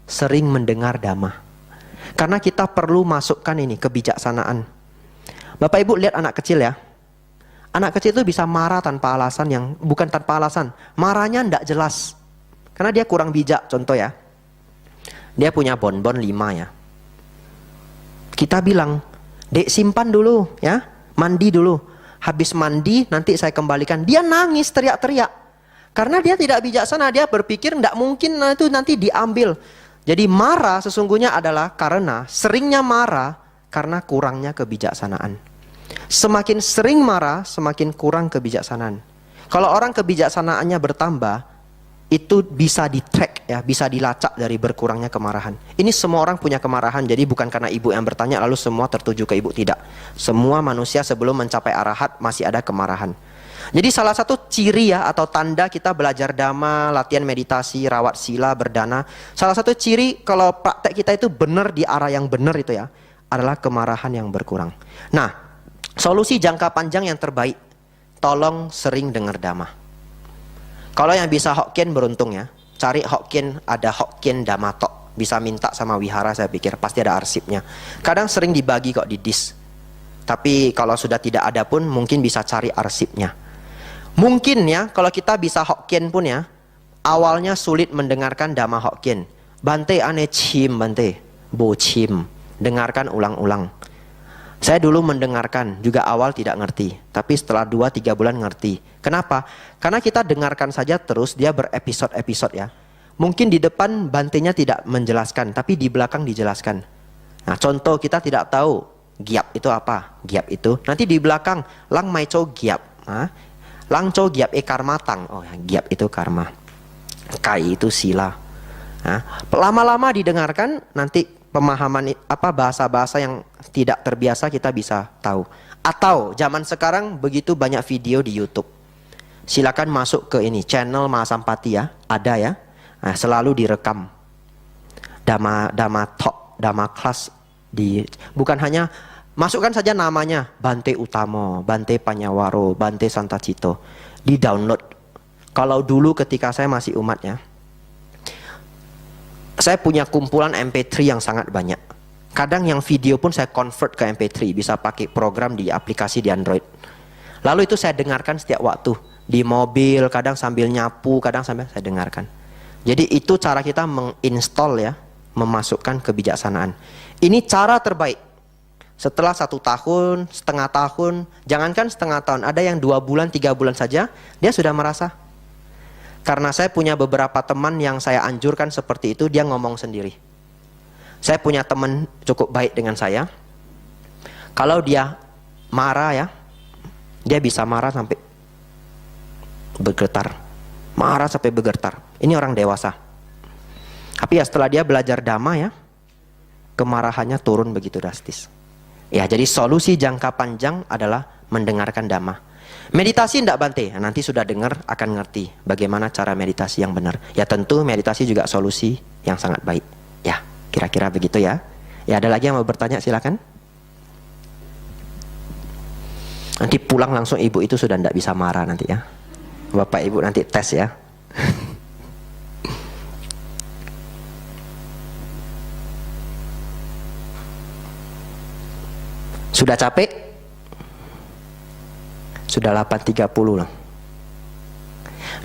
sering mendengar dhamma. Karena kita perlu masukkan ini kebijaksanaan. Bapak Ibu lihat anak kecil ya. Anak kecil itu bisa marah tanpa alasan, yang bukan tanpa alasan. Marahnya tidak jelas. Karena dia kurang bijak. Contoh ya, dia punya bonbon 5 ya. Kita bilang, Dek simpan dulu ya, mandi dulu. Habis mandi nanti saya kembalikan. Dia nangis teriak-teriak. Karena dia tidak bijaksana, dia berpikir tidak mungkin itu nanti diambil. Jadi marah sesungguhnya adalah karena seringnya marah karena kurangnya kebijaksanaan. Semakin sering marah, semakin kurang kebijaksanaan. Kalau orang kebijaksanaannya bertambah, itu bisa di-track ya, bisa dilacak dari berkurangnya kemarahan. Ini semua orang punya kemarahan, jadi bukan karena ibu yang bertanya lalu semua tertuju ke ibu, tidak. Semua manusia sebelum mencapai arahat masih ada kemarahan. Jadi salah satu ciri ya atau tanda kita belajar dhamma, latihan meditasi, rawat sila, berdana. Salah satu ciri kalau praktek kita itu benar di arah yang benar itu ya, adalah kemarahan yang berkurang. Nah, solusi jangka panjang yang terbaik, tolong sering dengar dhamma. Kalau yang bisa Hokkien beruntung ya, cari Hokkien, ada Hokkien Dhamma Tok. Bisa minta sama wihara, saya pikir pasti ada arsipnya. Kadang sering dibagi kok di dis. Tapi kalau sudah tidak ada pun mungkin bisa cari arsipnya. Mungkin ya, kalau kita bisa Hokkien pun ya, awalnya sulit mendengarkan Dhamma Hokkien. Bante ane chim Bante. Bochim. Dengarkan ulang-ulang. Saya dulu mendengarkan, juga awal tidak ngerti. Tapi setelah 2-3 bulan ngerti. Kenapa? Karena kita dengarkan saja terus, dia berepisode-episode ya. Mungkin di depan bantenya tidak menjelaskan, tapi di belakang dijelaskan. Nah, contoh kita tidak tahu giap itu apa. Giap itu, nanti di belakang, lang mai chow giap. Lang chow giap karma tang. Oh, giap itu karma. Kai itu sila. Nah, lama-lama didengarkan, nanti pemahaman bahasa-bahasa yang tidak terbiasa kita bisa tahu. Atau zaman sekarang begitu banyak video di YouTube. Silakan masuk ke ini channel Mahasampati ya, ada ya. Nah, selalu direkam. Dhamma Talk, Dhamma Class bukan hanya masukkan saja namanya Bante Utamo, Bante Panyawaro, Bante Santacito, di-download. Kalau dulu ketika saya masih umatnya, saya punya kumpulan MP3 yang sangat banyak. Kadang yang video pun saya convert ke MP3, bisa pakai program di aplikasi di Android. Lalu itu saya dengarkan setiap waktu, di mobil, kadang sambil nyapu, kadang sambil saya dengarkan. Jadi itu cara kita menginstall ya, memasukkan kebijaksanaan. Ini cara terbaik. Setelah 1 tahun, setengah tahun, jangankan setengah tahun, ada yang 2 bulan, 3 bulan saja, dia sudah merasa. Karena saya punya beberapa teman yang saya anjurkan seperti itu, dia ngomong sendiri. Saya punya teman cukup baik dengan saya. Kalau dia marah ya, dia bisa marah sampai bergetar. Marah sampai bergetar. Ini orang dewasa. Tapi ya setelah dia belajar dhamma ya, kemarahannya turun begitu drastis. Ya, jadi solusi jangka panjang adalah mendengarkan dhamma. Meditasi enggak Bante? Nah, nanti sudah dengar akan ngerti bagaimana cara meditasi yang benar. Ya tentu meditasi juga solusi yang sangat baik. Ya, kira-kira begitu ya. Ya, ada lagi yang mau bertanya silakan. Nanti pulang langsung ibu itu sudah enggak bisa marah nanti ya. Bapak ibu nanti tes ya. Sudah capek? Sudah 8.30 loh.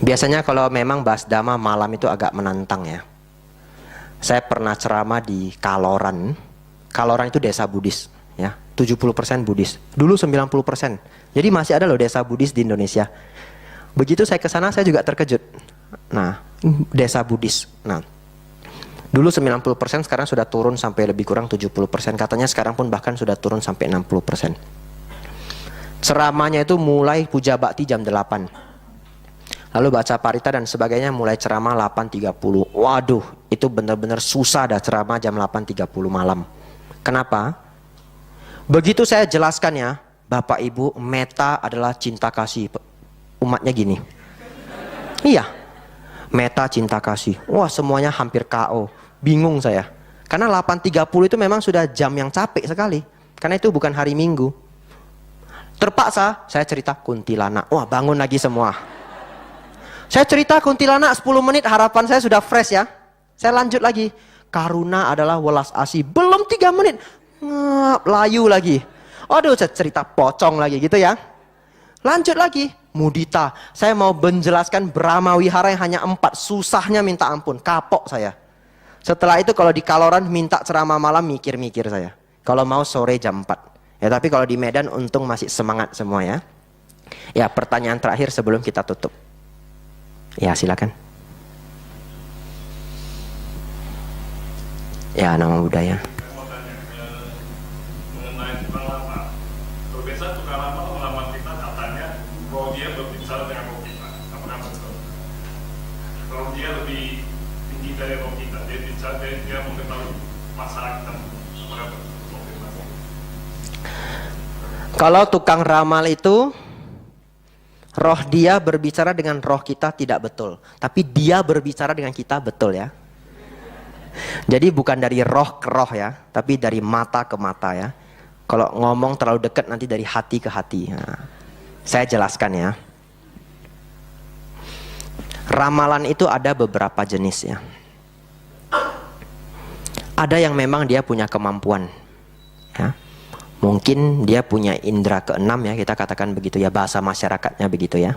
Biasanya kalau memang bahas dhamma malam itu agak menantang ya. Saya pernah ceramah di Kaloran. Kaloran itu desa Buddhis ya. 70% Buddhis. Dulu 90%. Jadi masih ada loh desa Buddhis di Indonesia. Begitu saya ke sana saya juga terkejut. Nah, desa Buddhis. Nah, dulu 90%, sekarang sudah turun sampai lebih kurang 70%. Katanya sekarang pun bahkan sudah turun sampai 60%. Ceramahnya itu mulai puja bakti jam 8. Lalu baca parita dan sebagainya mulai ceramah 8.30. Waduh, itu benar-benar susah dah ceramah jam 8.30 malam. Kenapa? Begitu saya jelaskan ya, Bapak Ibu, meta adalah cinta kasih. Umatnya gini. Iya, meta cinta kasih. Wah, semuanya hampir KO. Bingung saya. Karena 8.30 itu memang sudah jam yang capek sekali. Karena itu bukan hari Minggu. Terpaksa saya cerita kuntilanak. Wah, bangun lagi semua. Saya cerita kuntilanak 10 menit, harapan saya sudah fresh ya. Saya lanjut lagi. Karuna adalah welas asih. Belum 3 menit. Layu lagi. Aduh, saya cerita pocong lagi gitu ya. Lanjut lagi. Mudita. Saya mau menjelaskan Brahma Wihara yang hanya 4. Susahnya minta ampun. Kapok saya. Setelah itu kalau di Kaloran minta ceramah malam, mikir-mikir saya. Kalau mau sore jam 4. Ya, tapi kalau di Medan untung masih semangat semua ya. Ya, pertanyaan terakhir sebelum kita tutup. Ya, silakan. Ya, nama budaya. Saya mau tanya mengenai tukang lama. Kalau biasa tukang lama melamar kita katanya bahwa dia berbicara dengan roh kita. Apakah betul? Kalau dia lebih tinggi dari roh kita, dia bicara, dia mengetahui masalah kita. Apakah betul? Kalau tukang ramal itu, roh dia berbicara dengan roh kita tidak betul. Tapi dia berbicara dengan kita betul ya. Jadi bukan dari roh ke roh ya, tapi dari mata ke mata ya. Kalau ngomong terlalu dekat nanti dari hati ke hati. Nah, saya jelaskan ya. Ramalan itu ada beberapa jenis ya. Ada yang memang dia punya kemampuan ya. Mungkin dia punya indera keenam ya, kita katakan begitu ya, bahasa masyarakatnya begitu ya.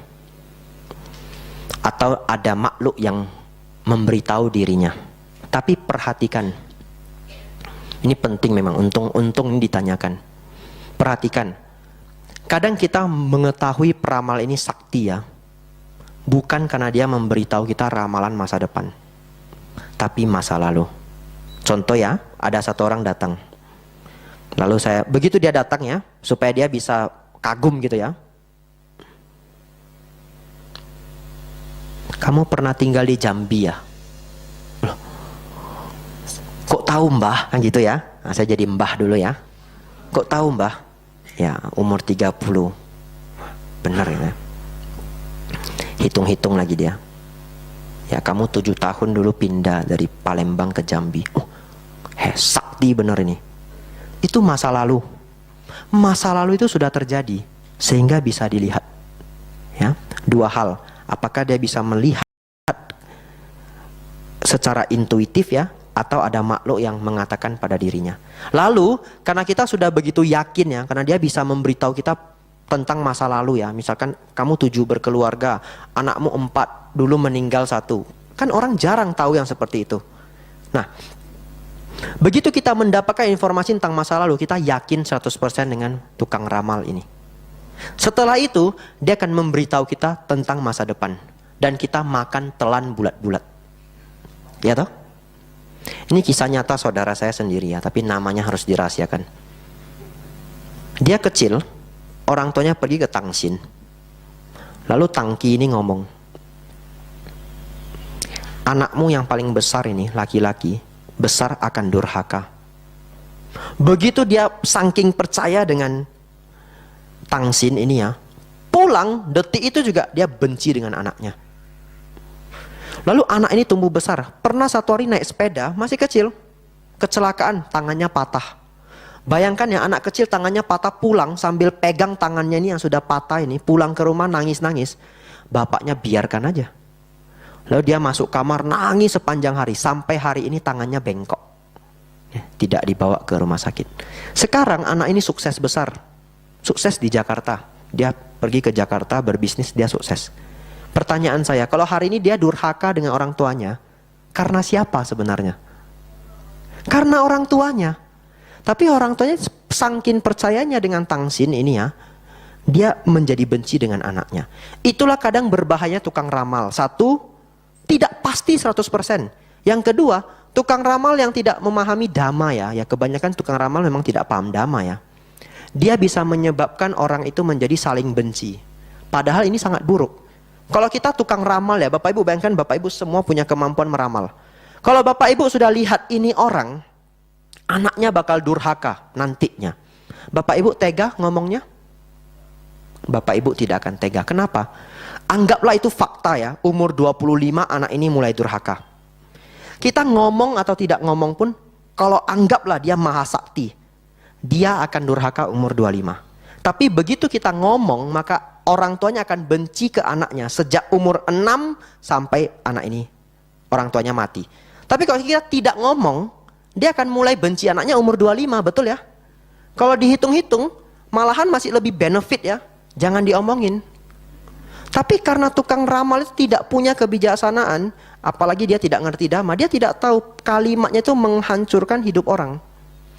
Atau ada makhluk yang memberitahu dirinya. Tapi perhatikan, Ini penting memang, untung ini ditanyakan. Perhatikan, kadang kita mengetahui peramal ini sakti ya, bukan karena dia memberitahu kita ramalan masa depan, tapi masa lalu. Contoh ya, ada satu orang datang. Lalu begitu dia datang ya, supaya dia bisa kagum gitu ya. Kamu pernah tinggal di Jambi ya? Loh, kok tahu mbah? Kan gitu ya. Nah, saya jadi mbah dulu ya. Kok tahu mbah? Ya, umur 30. Bener ya. Hitung-hitung lagi dia. Ya, kamu 7 tahun dulu pindah dari Palembang ke Jambi. Sakti bener ini. Itu masa lalu. Masa lalu itu sudah terjadi, sehingga bisa dilihat. Ya, 2 hal. Apakah dia bisa melihat secara intuitif ya, atau ada makhluk yang mengatakan pada dirinya. Lalu, karena kita sudah begitu yakin ya, karena dia bisa memberitahu kita tentang masa lalu ya. Misalkan kamu 7 berkeluarga, anakmu 4, dulu meninggal 1. Kan orang jarang tahu yang seperti itu. Nah, begitu kita mendapatkan informasi tentang masa lalu, kita yakin 100% dengan tukang ramal ini. Setelah itu, dia akan memberitahu kita tentang masa depan. Dan kita makan telan bulat-bulat. Ya toh? Ini kisah nyata saudara saya sendiri ya, tapi namanya harus dirahasiakan. Dia kecil, orang tuanya pergi ke Tangsin. Lalu Tangki ini ngomong, anakmu yang paling besar ini, laki-laki, besar akan durhaka. Begitu dia saking percaya dengan Tangsin ini ya, pulang detik itu juga dia benci dengan anaknya. Lalu anak ini tumbuh besar. Pernah satu hari naik sepeda, masih kecil, kecelakaan, tangannya patah. Bayangkan ya, anak kecil tangannya patah, pulang sambil pegang tangannya ini yang sudah patah ini, pulang ke rumah nangis-nangis. Bapaknya biarkan aja. Lalu dia masuk kamar nangis sepanjang hari, sampai hari ini tangannya bengkok. Tidak dibawa ke rumah sakit. Sekarang anak ini sukses besar. Sukses di Jakarta. Dia pergi ke Jakarta berbisnis, dia sukses. Pertanyaan saya, kalau hari ini dia durhaka dengan orang tuanya, karena siapa sebenarnya? Karena orang tuanya. Tapi orang tuanya saking percayanya dengan Tangsin ini ya, dia menjadi benci dengan anaknya. Itulah kadang berbahaya tukang ramal. Satu, tidak pasti 100%. Yang kedua, tukang ramal yang tidak memahami dhamma ya. Ya kebanyakan tukang ramal memang tidak paham dhamma ya. Dia bisa menyebabkan orang itu menjadi saling benci. Padahal ini sangat buruk. Kalau kita tukang ramal ya, Bapak Ibu bayangkan Bapak Ibu semua punya kemampuan meramal. Kalau Bapak Ibu sudah lihat ini orang, anaknya bakal durhaka nantinya. Bapak Ibu tega ngomongnya? Bapak Ibu tidak akan tega. Kenapa? Anggaplah itu fakta ya, umur 25 anak ini mulai durhaka. Kita ngomong atau tidak ngomong pun, kalau anggaplah dia maha sakti, dia akan durhaka umur 25. Tapi begitu kita ngomong, maka orang tuanya akan benci ke anaknya sejak umur 6 sampai anak ini, orang tuanya mati. Tapi kalau kita tidak ngomong, dia akan mulai benci anaknya umur 25, betul ya? Kalau dihitung-hitung, malahan masih lebih benefit ya, jangan diomongin. Tapi karena tukang ramal itu tidak punya kebijaksanaan, apalagi dia tidak ngerti dhamma, dia tidak tahu kalimatnya itu menghancurkan hidup orang.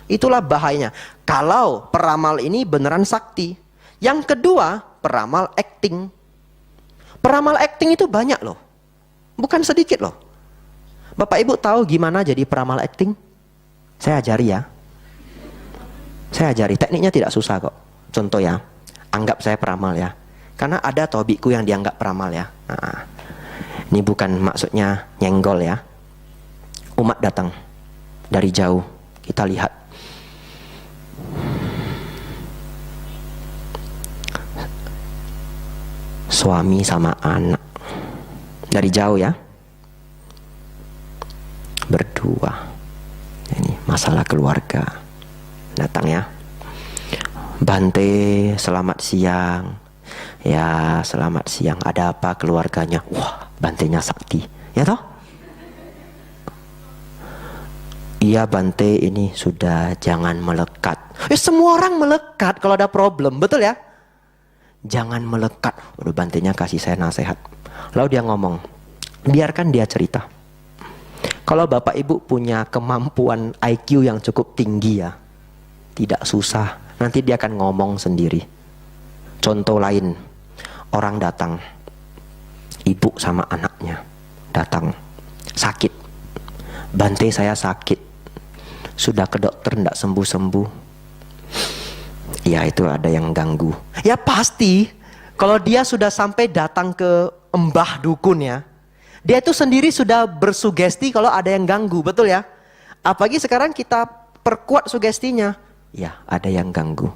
Itulah bahayanya. Kalau peramal ini beneran sakti. Yang kedua, peramal acting. Peramal acting itu banyak loh. Bukan sedikit loh. Bapak Ibu tahu gimana jadi peramal acting? Saya ajari ya. Saya ajari. Tekniknya tidak susah kok. Contoh ya. Anggap saya peramal ya. Karena ada tobiku yang dianggap peramal ya. Nah, ini bukan maksudnya nyenggol ya. Umat datang dari jauh. Kita lihat. Suami sama anak dari jauh ya, berdua. Ini masalah keluarga. Datang ya, Bante, selamat siang. Ya, selamat siang. Ada apa keluarganya? Wah, Bantenya sakti, ya toh? Iya Bante, ini sudah, jangan melekat. Semua orang melekat kalau ada problem, betul ya? Jangan melekat. Udah Bantenya kasih saya nasihat. Lalu dia ngomong, biarkan dia cerita. Kalau Bapak Ibu punya kemampuan IQ yang cukup tinggi ya, tidak susah. Nanti dia akan ngomong sendiri. Contoh lain, orang datang, ibu sama anaknya datang, sakit. Bante saya sakit, sudah ke dokter tidak sembuh-sembuh. Ya itu ada yang ganggu. Ya pasti, kalau dia sudah sampai datang ke mbah dukun ya, dia itu sendiri sudah bersugesti kalau ada yang ganggu, betul ya? Apalagi sekarang kita perkuat sugestinya. Ya, ada yang ganggu.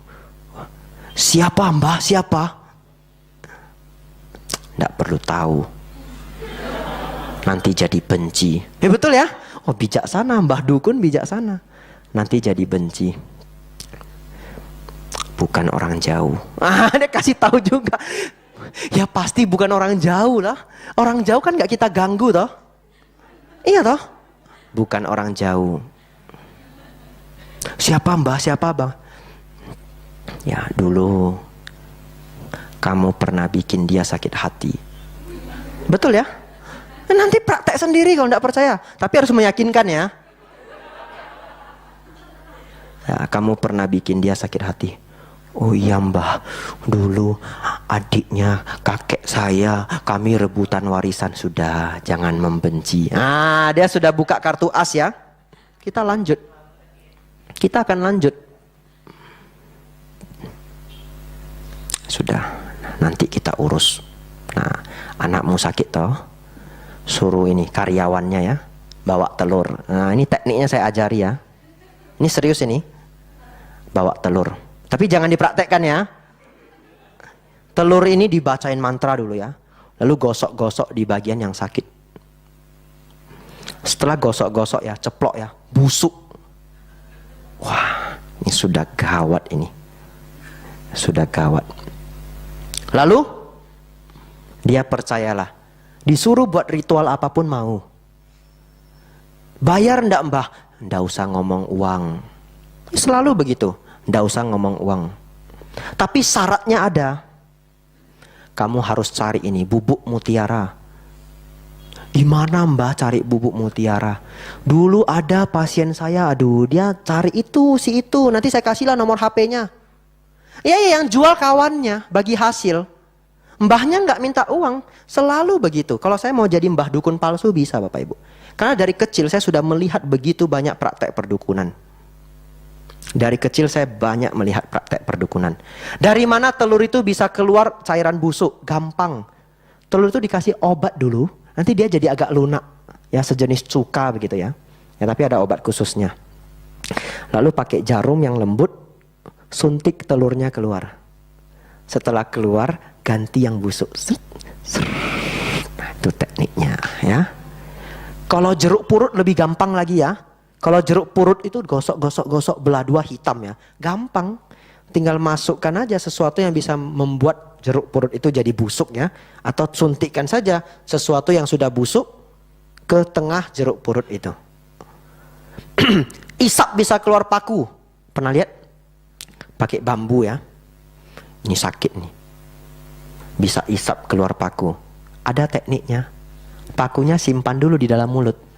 Siapa mbah? Siapa? Nggak perlu tahu. Nanti jadi benci. Ya betul ya? Oh bijaksana, mbah dukun bijaksana. Nanti jadi benci. Bukan orang jauh. Dia kasih tahu juga. Ya pasti bukan orang jauh lah. Orang jauh kan nggak kita ganggu toh. Iya toh. Bukan orang jauh. Siapa mbah? Siapa bang? Ya dulu kamu pernah bikin dia sakit hati. Betul ya? Nanti praktek sendiri kalau tidak percaya. Tapi harus meyakinkan ya. Ya kamu pernah bikin dia sakit hati. Oh iya mbah, dulu adiknya kakek saya, kami rebutan warisan. Sudah, jangan membenci. Dia sudah buka kartu as ya. Kita lanjut. Kita akan lanjut. Sudah, nanti kita urus. Nah, anakmu sakit toh, suruh ini karyawannya ya, bawa telur. Nah ini tekniknya saya ajari ya. Ini serius ini. Bawa telur. Tapi jangan dipraktekkan ya. Telur ini dibacain mantra dulu ya. Lalu gosok-gosok di bagian yang sakit. Setelah gosok-gosok ya, ceplok ya, busuk. Wah, ini sudah gawat ini. Sudah gawat. Lalu, dia percayalah. Disuruh buat ritual apapun mau. Bayar ndak mbah? Ndak usah ngomong uang. Selalu begitu. Nggak usah ngomong uang. Tapi syaratnya ada. Kamu harus cari ini, bubuk mutiara. Gimana mbah cari bubuk mutiara? Dulu ada pasien saya, aduh dia cari itu, si itu. Nanti saya kasihlah nomor HP-nya. Ya yang jual kawannya, bagi hasil. Mbahnya nggak minta uang, selalu begitu. Kalau saya mau jadi mbah dukun palsu bisa Bapak Ibu. Karena dari kecil saya sudah melihat begitu banyak praktek perdukunan. Dari kecil saya banyak melihat praktek perdukunan. Dari mana telur itu bisa keluar cairan busuk? Gampang. Telur itu dikasih obat dulu, nanti dia jadi agak lunak. Ya sejenis cuka begitu ya. Ya tapi ada obat khususnya. Lalu pakai jarum yang lembut, suntik telurnya keluar. Setelah keluar, ganti yang busuk. Nah, itu tekniknya ya. Kalau jeruk purut lebih gampang lagi ya. Kalau jeruk purut itu gosok belah dua hitam ya. Gampang. Tinggal masukkan aja sesuatu yang bisa membuat jeruk purut itu jadi busuk ya. Atau suntikkan saja sesuatu yang sudah busuk ke tengah jeruk purut itu. Isap bisa keluar paku. Pernah lihat? Pakai bambu ya. Ini sakit nih. Bisa isap keluar paku. Ada tekniknya. Pakunya simpan dulu di dalam mulut.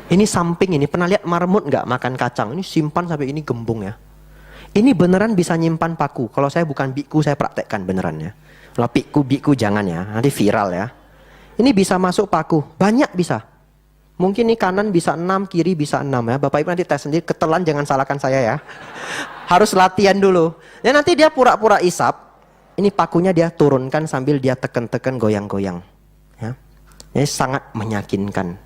Ini samping ini, pernah lihat marmut nggak makan kacang? Ini simpan sampai ini gembung ya. Ini beneran bisa nyimpan paku. Kalau saya bukan biku, saya praktekkan beneran ya. Kalau biku jangan ya, nanti viral ya. Ini bisa masuk paku, banyak bisa. Mungkin ini kanan bisa 6, kiri bisa 6 ya. Bapak Ibu nanti tes sendiri, ketelan jangan salahkan saya ya. Harus latihan dulu. Ya nanti dia pura-pura isap. Ini pakunya dia turunkan sambil dia tekan-tekan goyang-goyang. Ya. Ini sangat meyakinkan.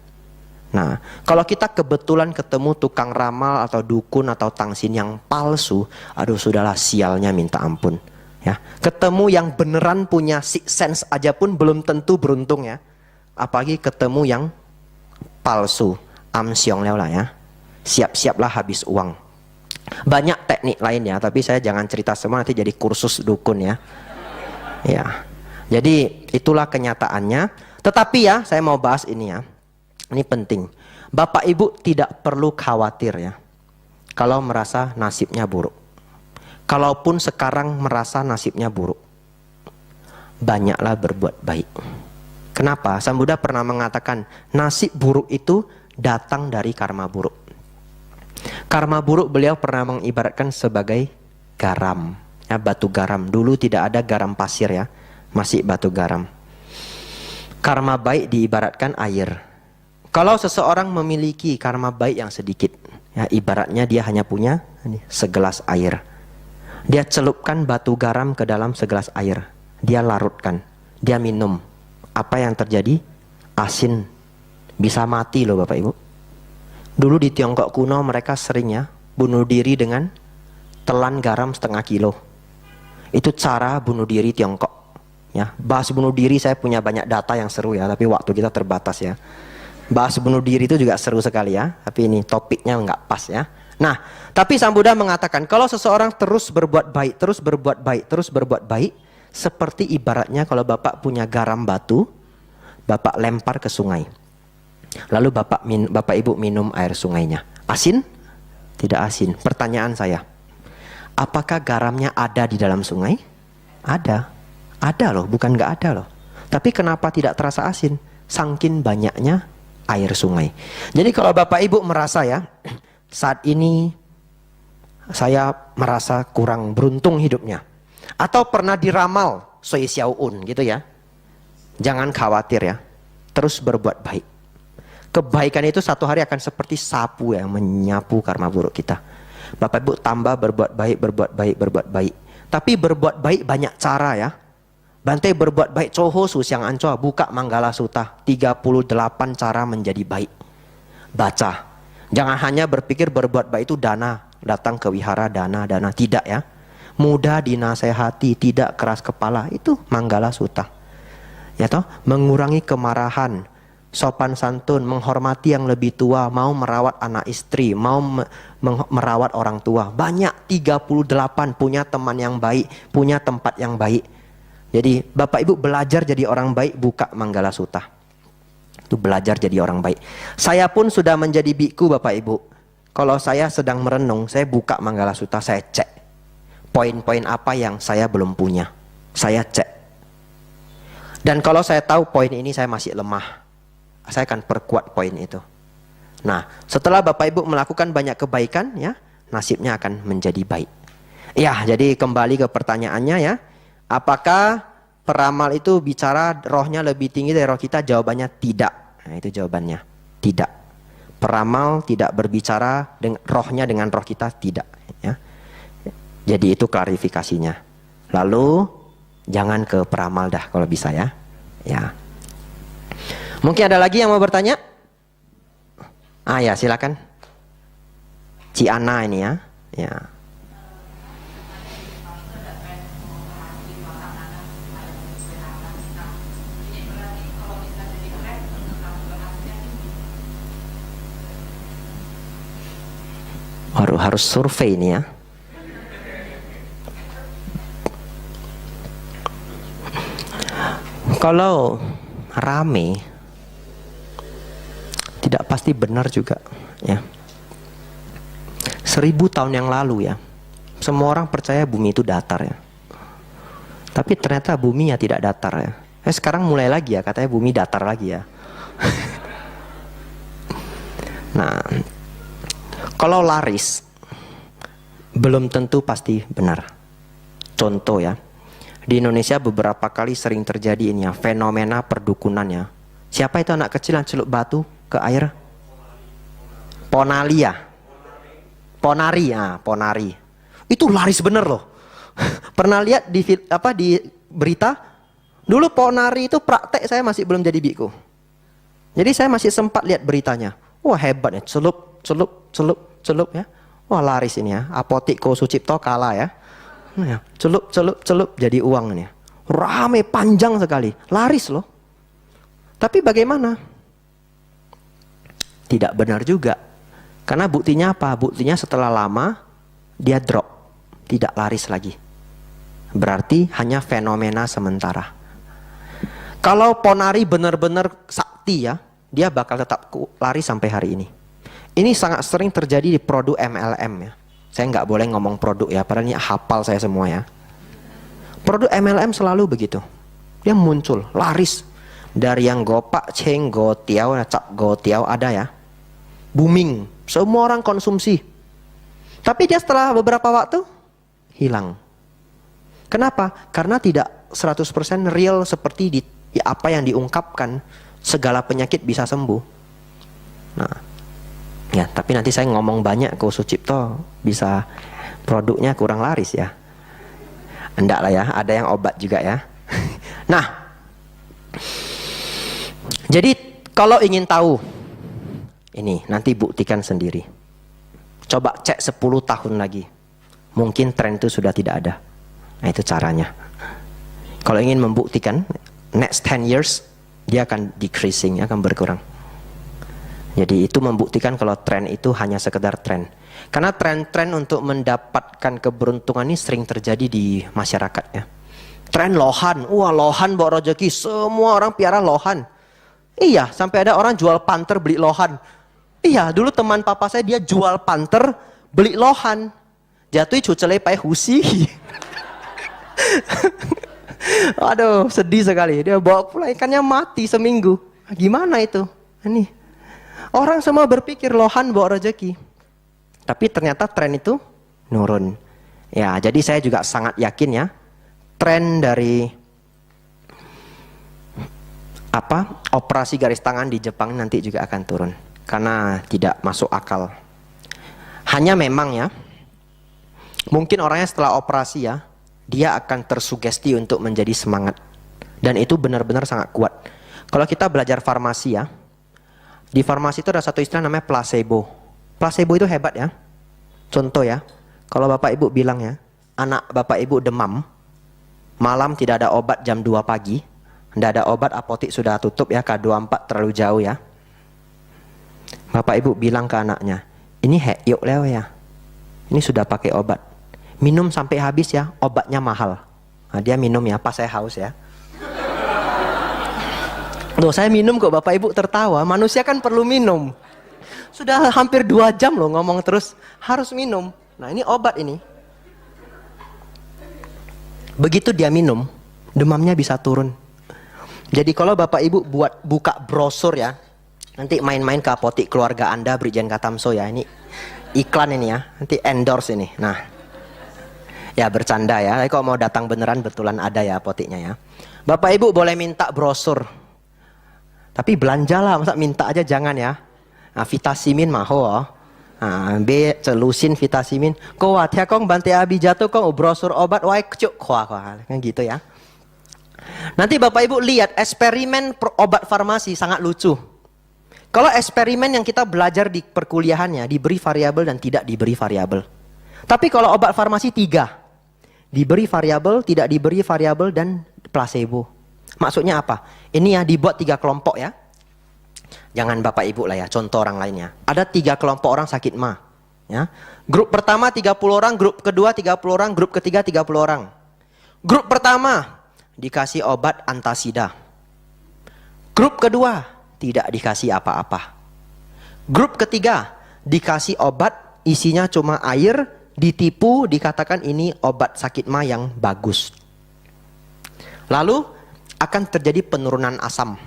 Nah, kalau kita kebetulan ketemu tukang ramal atau dukun atau tangsin yang palsu, aduh sudahlah sialnya minta ampun. Ya, ketemu yang beneran punya sixth sense aja pun belum tentu beruntung ya. Apalagi ketemu yang palsu, amsyong lah ya. Siap-siaplah habis uang. Banyak teknik lain ya, tapi saya jangan cerita semua nanti jadi kursus dukun ya. Ya, jadi itulah kenyataannya. Tetapi ya, saya mau bahas ini ya. Ini penting. Bapak Ibu tidak perlu khawatir ya. Kalau merasa nasibnya buruk. Kalaupun sekarang merasa nasibnya buruk. Banyaklah berbuat baik. Kenapa? Sang Buddha pernah mengatakan nasib buruk itu datang dari karma buruk. Karma buruk beliau pernah mengibaratkan sebagai garam, ya, batu garam. Dulu tidak ada garam pasir ya, masih batu garam. Karma baik diibaratkan air. Kalau seseorang memiliki karma baik yang sedikit, ya, ibaratnya dia hanya punya segelas air. Dia celupkan batu garam ke dalam segelas air. Dia larutkan, dia minum. Apa yang terjadi? Asin. Bisa mati loh Bapak Ibu. Dulu di Tiongkok kuno mereka sering ya bunuh diri dengan telan garam 1/2 kilo. Itu cara bunuh diri Tiongkok. Ya, bahas bunuh diri saya punya banyak data yang seru ya, tapi waktu kita terbatas ya. Bahas bunuh diri itu juga seru sekali ya, tapi ini topiknya nggak pas ya. Nah, tapi Sang Buddha mengatakan kalau seseorang terus berbuat baik, terus berbuat baik, terus berbuat baik, seperti ibaratnya kalau Bapak punya garam batu, Bapak lempar ke sungai. Lalu Bapak Ibu minum air sungainya. Asin? Tidak asin. Pertanyaan saya, apakah garamnya ada di dalam sungai? Ada. Ada loh, bukan nggak ada loh. Tapi kenapa tidak terasa asin? Saking banyaknya air sungai. Jadi kalau Bapak Ibu merasa ya, saat ini saya merasa kurang beruntung hidupnya, atau pernah diramal Sui Xiao Un gitu ya, jangan khawatir ya, terus berbuat baik. Kebaikan itu satu hari akan seperti sapu yang menyapu karma buruk kita. Bapak Ibu tambah berbuat baik, berbuat baik, berbuat baik. Tapi berbuat baik banyak cara ya. Bante berbuat baik Coho Susiang Ancoa, buka Manggala Sutta, 38 cara menjadi baik. Baca. Jangan hanya berpikir berbuat baik itu dana, datang ke wihara dana, tidak ya. Mudah dinasehati, tidak keras kepala, itu Manggala Sutta. Ya toh, mengurangi kemarahan, sopan santun, menghormati yang lebih tua, mau merawat anak istri, mau merawat orang tua. Banyak 38, punya teman yang baik, punya tempat yang baik. Jadi Bapak Ibu belajar jadi orang baik, buka Manggala Sutta. Itu belajar jadi orang baik. Saya pun sudah menjadi biku Bapak Ibu. Kalau saya sedang merenung, saya buka Manggala Sutta, saya cek poin-poin apa yang saya belum punya. Saya cek. Dan kalau saya tahu poin ini saya masih lemah, saya akan perkuat poin itu. Nah, setelah Bapak Ibu melakukan banyak kebaikan ya, nasibnya akan menjadi baik. Ya, jadi kembali ke pertanyaannya ya. Apakah peramal itu bicara rohnya lebih tinggi dari roh kita? Jawabannya tidak. Nah, itu jawabannya. Tidak. Peramal tidak berbicara dengan rohnya dengan roh kita, tidak ya. Jadi itu klarifikasinya. Lalu jangan ke peramal dah kalau bisa ya. Ya. Mungkin ada lagi yang mau bertanya? Ah ya, silakan. Ci Ana ini ya. Ya. Harus survei ini ya. Kalau rame tidak pasti benar juga ya. 1000 tahun yang lalu ya, semua orang percaya bumi itu datar ya. Tapi ternyata bumi ya tidak datar ya. Sekarang mulai lagi ya, katanya bumi datar lagi ya. Nah, kalau laris belum tentu pasti benar. Contoh ya, di Indonesia beberapa kali sering terjadi ini ya, fenomena perdukunan ya. Siapa itu anak kecil yang celup batu ke air? Ponali ya. Ponari ya, ponari. Itu laris bener loh. Pernah lihat di berita? Dulu ponari itu praktek, saya masih belum jadi biku. Jadi saya masih sempat lihat beritanya. Wah hebat ya, celup ya. Wah laris ini ya. Apotik Ko Sucipto kalah ya. Nah, celup jadi uang ini. Rame panjang sekali, laris loh. Tapi bagaimana? Tidak benar juga. Karena buktinya apa? Buktinya setelah lama dia drop, tidak laris lagi. Berarti hanya fenomena sementara. Kalau ponari benar-benar sakti ya, dia bakal tetap laris sampai hari ini. Ini sangat sering terjadi di produk MLM ya. Saya nggak boleh ngomong produk ya, padahal ini hafal saya semua ya. Produk MLM selalu begitu. Dia muncul, laris. Dari yang gopak, ceng, go tiao, cap go tiao ada ya. booming, semua orang konsumsi. Tapi dia setelah beberapa waktu hilang. Kenapa? Karena tidak 100% real seperti apa yang diungkapkan, segala penyakit bisa sembuh. Nah, ya, tapi nanti saya ngomong banyak ke Sucipto, bisa produknya kurang laris ya. Enggak lah ya, ada yang obat juga ya. Nah, jadi kalau ingin tahu, ini nanti buktikan sendiri. Coba cek 10 tahun lagi, mungkin tren itu sudah tidak ada. Nah, itu caranya. Kalau ingin membuktikan, next 10 years, dia akan decreasing, akan berkurang. Jadi itu membuktikan kalau tren itu hanya sekedar tren. Karena tren-tren untuk mendapatkan keberuntungan ini sering terjadi di masyarakat ya. Tren lohan, wah lohan bawa rezeki, semua orang piara lohan. Iya, sampai ada orang jual panter beli lohan. Iya, dulu teman papa saya dia jual panter beli lohan. Jatuh cucelai pai husi. Aduh, sedih sekali. Dia bawa pulang ikannya mati seminggu. Gimana itu? Ini orang semua berpikir lohan bawa rezeki. Tapi ternyata tren itu nurun. Ya, jadi saya juga sangat yakin ya, tren dari operasi garis tangan di Jepang nanti juga akan turun. Karena tidak masuk akal. Hanya memang ya, mungkin orangnya setelah operasi ya, dia akan tersugesti untuk menjadi semangat. Dan itu benar-benar sangat kuat. Kalau kita belajar farmasi ya, di farmasi itu ada satu istilah namanya placebo. Placebo itu hebat ya. Contoh ya, kalau bapak ibu bilang ya, anak bapak ibu demam, malam tidak ada obat jam 2 pagi, tidak ada obat, apotik sudah tutup ya, K24 terlalu jauh ya. Bapak ibu bilang ke anaknya, ini yuk leo ya, ini sudah pakai obat. Minum sampai habis ya, obatnya mahal. Nah, dia minum ya, pas saya haus ya. Loh, saya minum kok, bapak ibu tertawa. Manusia kan perlu minum. Sudah hampir 2 jam loh ngomong terus, harus minum. Nah, ini obat ini. Begitu dia minum, demamnya bisa turun. Jadi kalau bapak ibu buka brosur ya, nanti main-main ke apotik keluarga Anda, Brigjen Katamso ya. Ini iklan ini ya, nanti endorse ini. Nah, ya bercanda ya, tapi kalau mau datang beneran betulan ada ya apotiknya ya. Bapak ibu boleh minta brosur, tapi belanjalah, masa minta aja jangan ya. Nah, vitasimin maho, B celusin vitasimin. Kau watia kong bantai abi jatuh kong brosur obat wae kecuk kan gitu ya. Nanti bapak ibu lihat eksperimen obat farmasi sangat lucu. Kalau eksperimen yang kita belajar di perkuliahannya diberi variabel dan tidak diberi variabel. Tapi kalau obat farmasi 3, diberi variabel, tidak diberi variabel, dan placebo. Maksudnya apa? Ini ya dibuat 3 kelompok ya. Jangan bapak ibu lah ya, contoh orang lainnya. Ada 3 kelompok orang sakit ma. Ya. Grup pertama 30 orang, grup kedua 30 orang, grup ketiga 30 orang. Grup pertama dikasih obat antasida. Grup kedua tidak dikasih apa-apa. Grup ketiga dikasih obat isinya cuma air, ditipu, dikatakan ini obat sakit ma yang bagus. Lalu akan terjadi penurunan asam.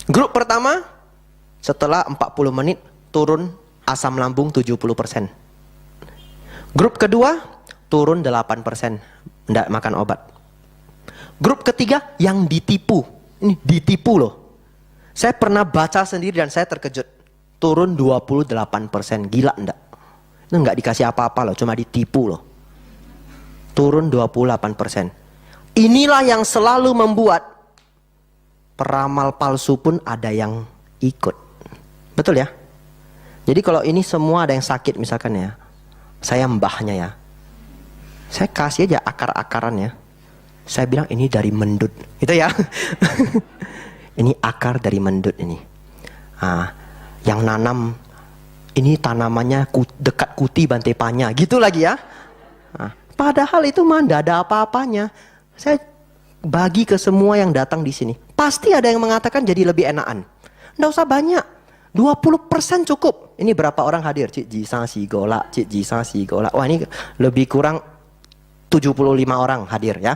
Grup pertama setelah 40 menit turun asam lambung 70%. Grup kedua turun 8%, tidak makan obat. Grup ketiga yang ditipu. Ini ditipu loh. Saya pernah baca sendiri dan saya terkejut. Turun 28%, gila enggak? Itu enggak dikasih apa-apa loh, cuma ditipu loh. Turun 28%. Inilah yang selalu membuat peramal palsu pun ada yang ikut. Betul ya? Jadi kalau ini semua ada yang sakit misalkan ya, saya mbahnya ya, saya kasih aja akar-akaran ya. Saya bilang ini dari mendut, gitu ya. Ini akar dari mendut ini. Yang nanam ini tanamannya dekat kuti Bantai Panya, gitu lagi ya. Padahal itu mah tidak ada apa-apanya. Saya bagi ke semua yang datang di sini. Pasti ada yang mengatakan jadi lebih enakan. Nggak usah banyak, 20% cukup. Ini berapa orang hadir? Cik Jisa si Gola, Cik Jisa si Gola. Wah ini lebih kurang 75 orang hadir ya.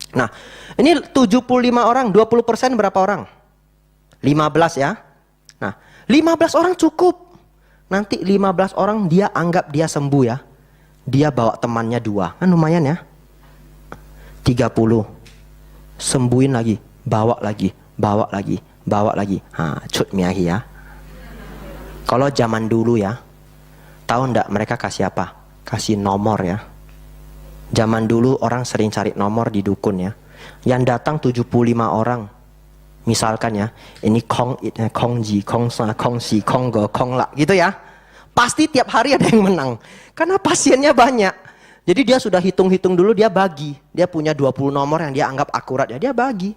Nah ini 75 orang, 20% berapa orang? 15 ya. Nah 15 orang cukup. nanti 15 orang dia anggap dia sembuh ya. Dia bawa temannya 2, kan lumayan ya. 30, sembuhin lagi, bawa lagi, bawa lagi, bawa lagi. Cut miahi ya. Kalau zaman dulu ya, tahu ndak mereka kasih apa? Kasih nomor ya. Zaman dulu orang sering cari nomor di dukun ya. Yang datang 75 orang. Misalkan ya, ini Kong It, Kong Ji, Kong Sa, Kong Si, Kong Go, Kong La gitu ya. Pasti tiap hari ada yang menang. Karena pasiennya banyak. Jadi dia sudah hitung-hitung dulu, dia bagi. Dia punya 20 nomor yang dia anggap akurat ya, dia bagi.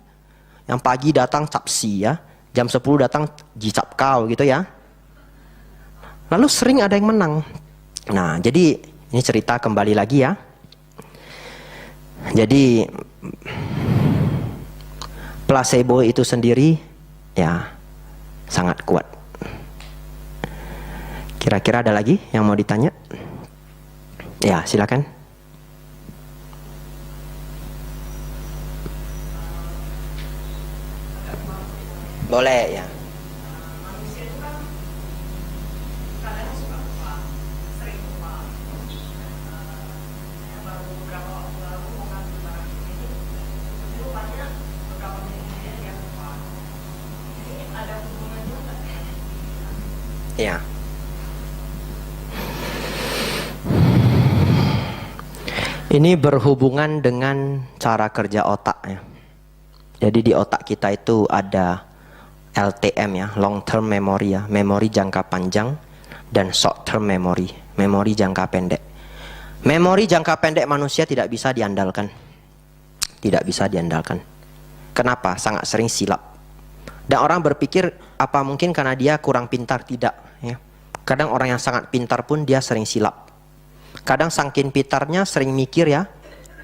Yang pagi datang Cap Si ya, jam 10 datang Ji Cap Kau gitu ya. Lalu sering ada yang menang. Nah, jadi ini cerita kembali lagi ya. Jadi placebo itu sendiri ya sangat kuat. Kira-kira ada lagi yang mau ditanya? Ya, silakan. Boleh ya. Ya. Ini berhubungan dengan cara kerja otak ya. Jadi di otak kita itu ada LTM ya, long term memory ya, memori jangka panjang, dan short term memory, memori jangka pendek. Memori jangka pendek manusia tidak bisa diandalkan. Tidak bisa diandalkan. Kenapa? Sangat sering silap. Dan orang berpikir apa mungkin karena dia kurang pintar? Tidak ya. Kadang orang yang sangat pintar pun dia sering silap. Kadang saking pintarnya sering mikir ya,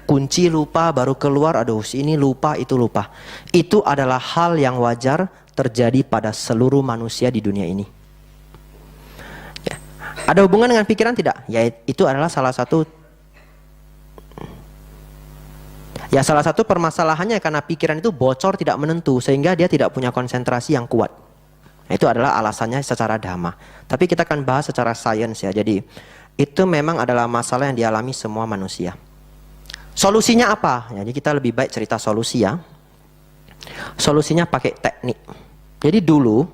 kunci lupa baru keluar, aduh ini lupa itu lupa. Itu adalah hal yang wajar terjadi pada seluruh manusia di dunia ini ya. Ada hubungan dengan pikiran tidak? Ya itu adalah salah satu permasalahannya, karena pikiran itu bocor tidak menentu sehingga dia tidak punya konsentrasi yang kuat. Itu adalah alasannya secara dhamma. Tapi kita akan bahas secara sains ya. Jadi itu memang adalah masalah yang dialami semua manusia. Solusinya apa? Jadi kita lebih baik cerita solusi ya. Solusinya pakai teknik. Jadi dulu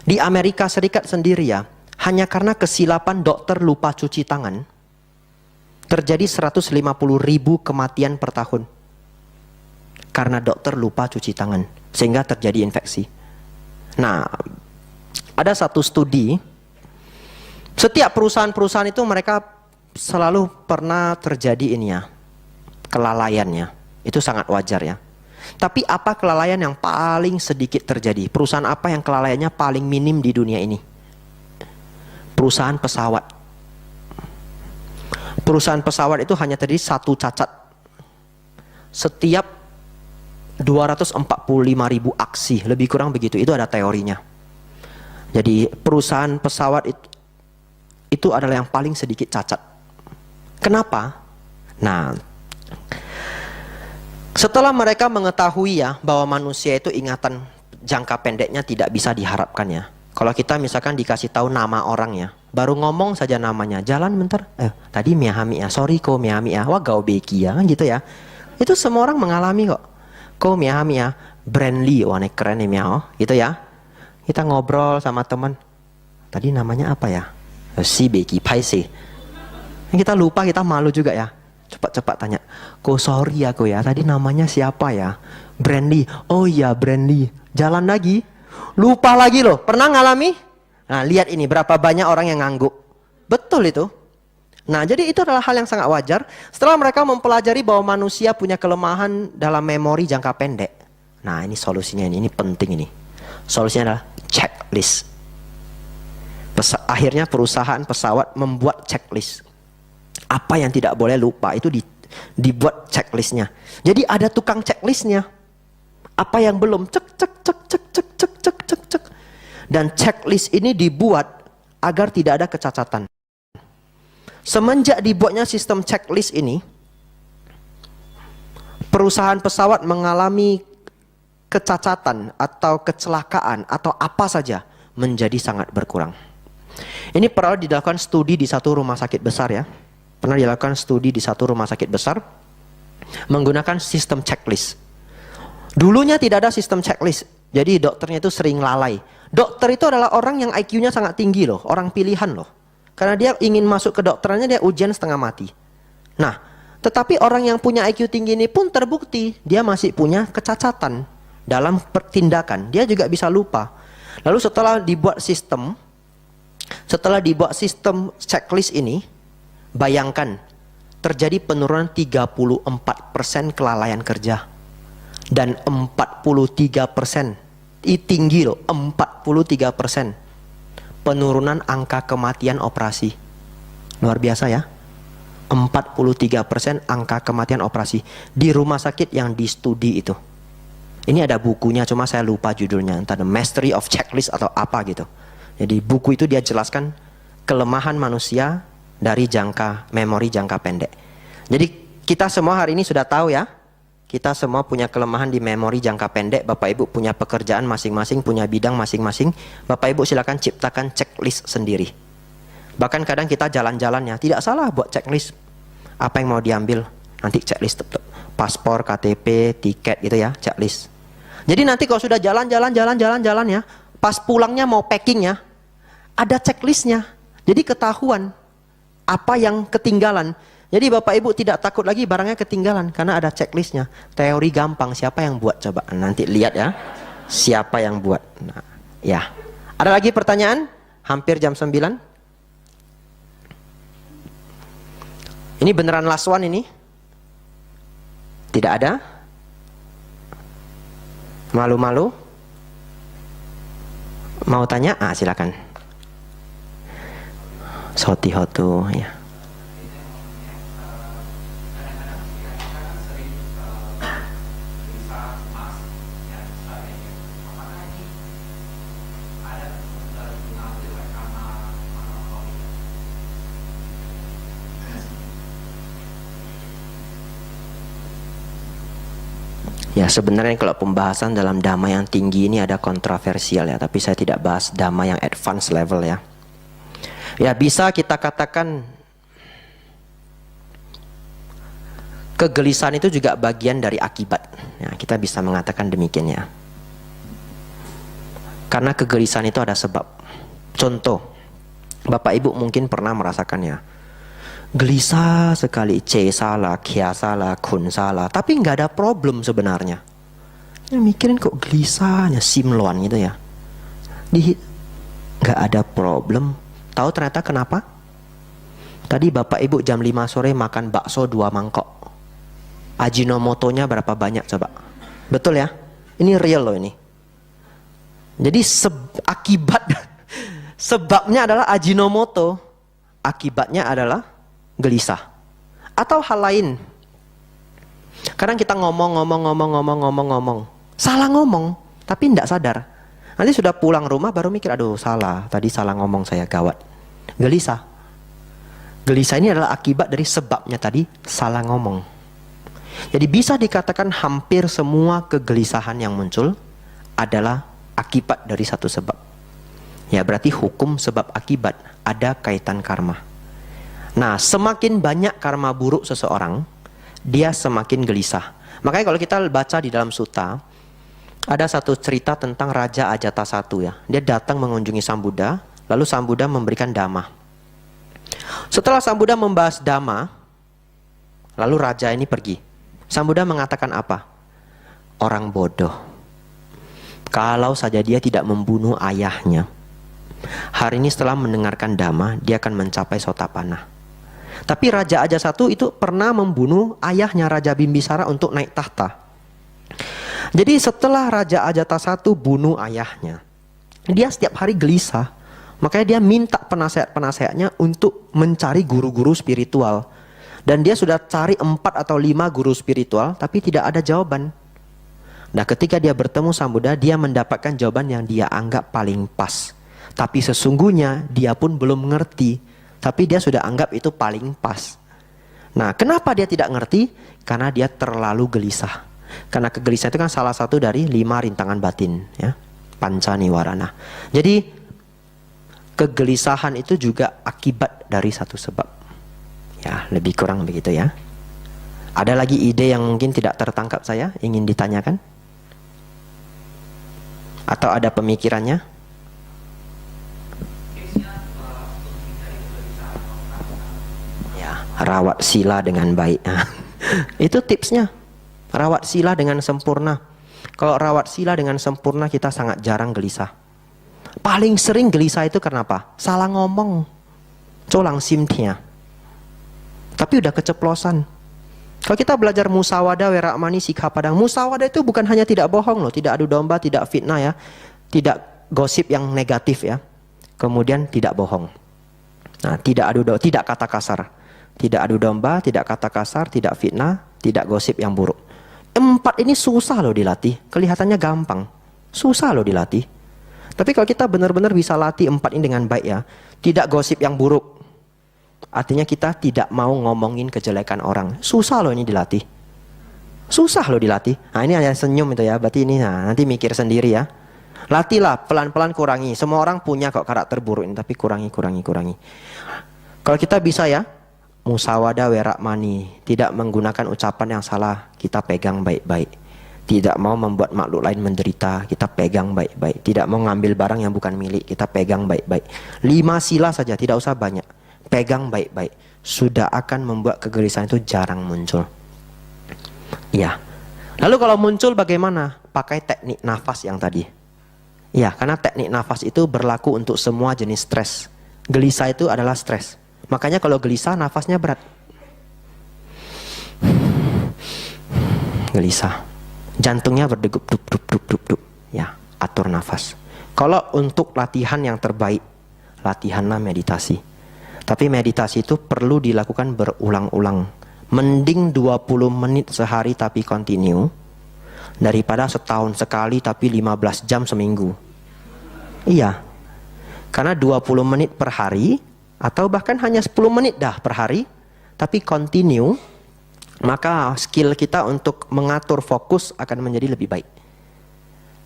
di Amerika Serikat sendiri ya, hanya karena kesilapan dokter lupa cuci tangan, terjadi 150.000 kematian per tahun. Karena dokter lupa cuci tangan, sehingga terjadi infeksi. Nah, ada satu studi, setiap perusahaan-perusahaan itu mereka selalu pernah terjadi ini ya, kelalaiannya. Itu sangat wajar ya. Tapi apa kelalaian yang paling sedikit terjadi? Perusahaan apa yang kelalaiannya paling minim di dunia ini? Perusahaan pesawat. Perusahaan pesawat itu hanya terjadi satu cacat setiap 245.000 aksi, lebih kurang begitu. Itu ada teorinya. Jadi perusahaan pesawat itu adalah yang paling sedikit cacat. Kenapa? Nah, setelah mereka mengetahui ya bahwa manusia itu ingatan jangka pendeknya tidak bisa diharapkan ya. Kalau kita misalkan dikasih tahu nama orang ya, baru ngomong saja namanya, jalan bentar, tadi Miyahami ya, sorry ko Miyahami ya, wah gao beki ya, kan gitu ya. Itu semua orang mengalami kok. Ko Miyahami ya, Brandly, wah ini keren nih Miao, gitu ya. Kita ngobrol sama teman, tadi namanya apa ya? Si beki, paisi. Kita lupa, kita malu juga ya. Cepat-cepat tanya, ko sorry aku ya, tadi namanya siapa ya? Brandly, oh iya Brandly. Jalan lagi, lupa lagi loh. Pernah ngalami? Nah lihat ini, berapa banyak orang yang ngangguk. Betul itu. Nah jadi itu adalah hal yang sangat wajar. Setelah mereka mempelajari bahwa manusia punya kelemahan dalam memori jangka pendek. Nah ini solusinya, ini penting ini. Solusinya adalah checklist. Akhirnya perusahaan pesawat membuat checklist. Apa yang tidak boleh lupa itu dibuat checklistnya. Jadi ada tukang checklistnya. Apa yang belum cek. Dan checklist ini dibuat agar tidak ada kecacatan. Semenjak dibuatnya sistem checklist ini, perusahaan pesawat mengalami kecacatan atau kecelakaan atau apa saja menjadi sangat berkurang. Ini pernah dilakukan studi di satu rumah sakit besar ya. Pernah dilakukan studi di satu rumah sakit besar menggunakan sistem checklist. Dulunya tidak ada sistem checklist. Jadi dokternya itu sering lalai. Dokter itu adalah orang yang IQ-nya sangat tinggi loh, orang pilihan loh. Karena dia ingin masuk ke dokterannya, dia ujian setengah mati. Nah, tetapi orang yang punya IQ tinggi ini pun terbukti dia masih punya kecacatan dalam tindakan. Dia juga bisa lupa. Lalu setelah dibuat sistem checklist ini, bayangkan terjadi penurunan 34% kelalaian kerja dan 43%. Tinggi loh, 43% penurunan angka kematian operasi. Luar biasa ya. 43% angka kematian operasi di rumah sakit yang di studi itu. Ini ada bukunya, cuma saya lupa judulnya, entah The Mastery of Checklist atau apa gitu. Jadi buku itu dia jelaskan kelemahan manusia dari memori jangka pendek. Jadi kita semua hari ini sudah tahu ya, kita semua punya kelemahan di memori jangka pendek. Bapak Ibu punya pekerjaan masing-masing, punya bidang masing-masing. Bapak Ibu silakan ciptakan checklist sendiri. Bahkan kadang kita jalan-jalan ya, tidak salah buat checklist. Apa yang mau diambil, nanti checklist paspor, KTP, tiket gitu ya, checklist. Jadi nanti kalau sudah jalan-jalan ya, pas pulangnya mau packing ya, ada checklistnya. Jadi ketahuan apa yang ketinggalan. Jadi Bapak Ibu tidak takut lagi barangnya ketinggalan karena ada checklistnya. Teori gampang, siapa yang buat coba? Nanti lihat ya, siapa yang buat. Nah, ya. Ada lagi pertanyaan? Hampir jam 9. Ini beneran last one ini? Tidak ada? Malu-malu? Mau tanya? Silakan. Soti hotu ya. Ya sebenarnya kalau pembahasan dalam dhamma yang tinggi ini ada kontroversial ya, tapi saya tidak bahas dhamma yang advance level ya. Ya bisa kita katakan kegelisahan itu juga bagian dari akibat. Ya, kita bisa mengatakan demikian ya. Karena kegelisahan itu ada sebab. Contoh, Bapak Ibu mungkin pernah merasakannya. Gelisah sekali, C salah, Kia salah, Kun salah, tapi nggak ada problem sebenarnya. Ya, mikirin kok gelisahnya, simloan gitu ya. Nggak ada problem. Tahu ternyata kenapa? Tadi Bapak Ibu jam 5 sore makan bakso 2 mangkok. Ajinomotonya berapa banyak coba? Betul ya? Ini real loh ini. Jadi akibat sebabnya adalah ajinomoto, akibatnya adalah gelisah. Atau hal lain. Kadang kita ngomong, salah ngomong, tapi tidak sadar. Nanti sudah pulang rumah baru mikir, aduh salah, tadi salah ngomong saya, gawat. Gelisah. Gelisah ini adalah akibat dari sebabnya tadi, salah ngomong. Jadi bisa dikatakan hampir semua kegelisahan yang muncul adalah akibat dari satu sebab. Ya berarti hukum sebab akibat, ada kaitan karma. Nah semakin banyak karma buruk seseorang, dia semakin gelisah. Makanya kalau kita baca di dalam sutta, ada satu cerita tentang Raja Ajatasattu ya. Dia datang mengunjungi Sang Buddha, lalu Sang Buddha memberikan dhamma. Setelah Sang Buddha membahas dhamma, lalu raja ini pergi. Sang Buddha mengatakan apa? Orang bodoh. Kalau saja dia tidak membunuh ayahnya, hari ini setelah mendengarkan dhamma, dia akan mencapai Sotapanna. Tapi Raja Ajatasattu itu pernah membunuh ayahnya Raja Bimbisara untuk naik tahta. Jadi setelah Raja Ajatasattu bunuh ayahnya, dia setiap hari gelisah. Makanya dia minta penasehat-penasehatnya untuk mencari guru-guru spiritual. Dan dia sudah cari 4 atau 5 guru spiritual, tapi tidak ada jawaban. Nah ketika dia bertemu Sang Buddha, dia mendapatkan jawaban yang dia anggap paling pas. Tapi sesungguhnya dia pun belum mengerti. Tapi dia sudah anggap itu paling pas. Nah kenapa dia tidak ngerti? Karena dia terlalu gelisah. Karena kegelisahan itu kan salah satu dari 5 rintangan batin ya, panca niwarana. Jadi kegelisahan itu juga akibat dari satu sebab. Ya, lebih kurang begitu ya. Ada lagi ide yang mungkin tidak tertangkap saya, ingin ditanyakan? Atau ada pemikirannya? Ya, rawat sila dengan baik. Itu tipsnya. Rawat sila dengan sempurna. Kalau rawat sila dengan sempurna, kita sangat jarang gelisah. Paling sering gelisah itu karena apa? Salah ngomong. Colang simtia. Tapi udah keceplosan. Kalau kita belajar musawadah, werakmani, sikha padang. Musawadah itu bukan hanya tidak bohong loh. Tidak adu domba, tidak fitnah ya. Tidak gosip yang negatif ya. Kemudian tidak bohong. Nah, tidak adu domba, tidak kata kasar. Tidak adu domba, tidak kata kasar, tidak fitnah, tidak gosip yang buruk. 4 ini susah loh dilatih. Kelihatannya gampang. Susah loh dilatih. Tapi kalau kita benar-benar bisa latih 4 ini dengan baik ya. Tidak gosip yang buruk. Artinya kita tidak mau ngomongin kejelekan orang. Susah loh ini dilatih. Susah loh dilatih. Nah ini hanya senyum itu ya. Berarti ini nanti mikir sendiri ya. Latihlah pelan-pelan kurangi. Semua orang punya kok karakter buruk ini. Tapi kurangi. Kalau kita bisa ya. Musawadah werakmani, tidak menggunakan ucapan yang salah, kita pegang baik-baik. Tidak mau membuat makhluk lain menderita, kita pegang baik-baik. Tidak mau ngambil barang yang bukan milik, kita pegang baik-baik. 5 sila saja, tidak usah banyak. Pegang baik-baik. Sudah akan membuat kegelisahan itu jarang muncul. Ya. Lalu kalau muncul bagaimana? Pakai teknik nafas yang tadi. Ya, karena teknik nafas itu berlaku untuk semua jenis stres. Gelisah itu adalah stres. Makanya kalau gelisah nafasnya berat. Gelisah. Jantungnya berdegup dup. Ya, atur nafas. Kalau untuk latihan yang terbaik, latihanlah meditasi. Tapi meditasi itu perlu dilakukan berulang-ulang. Mending 20 menit sehari tapi continue daripada setahun sekali tapi 15 jam seminggu. Iya. Karena 20 menit per hari atau bahkan hanya 10 menit dah per hari, tapi continue, maka skill kita untuk mengatur fokus akan menjadi lebih baik.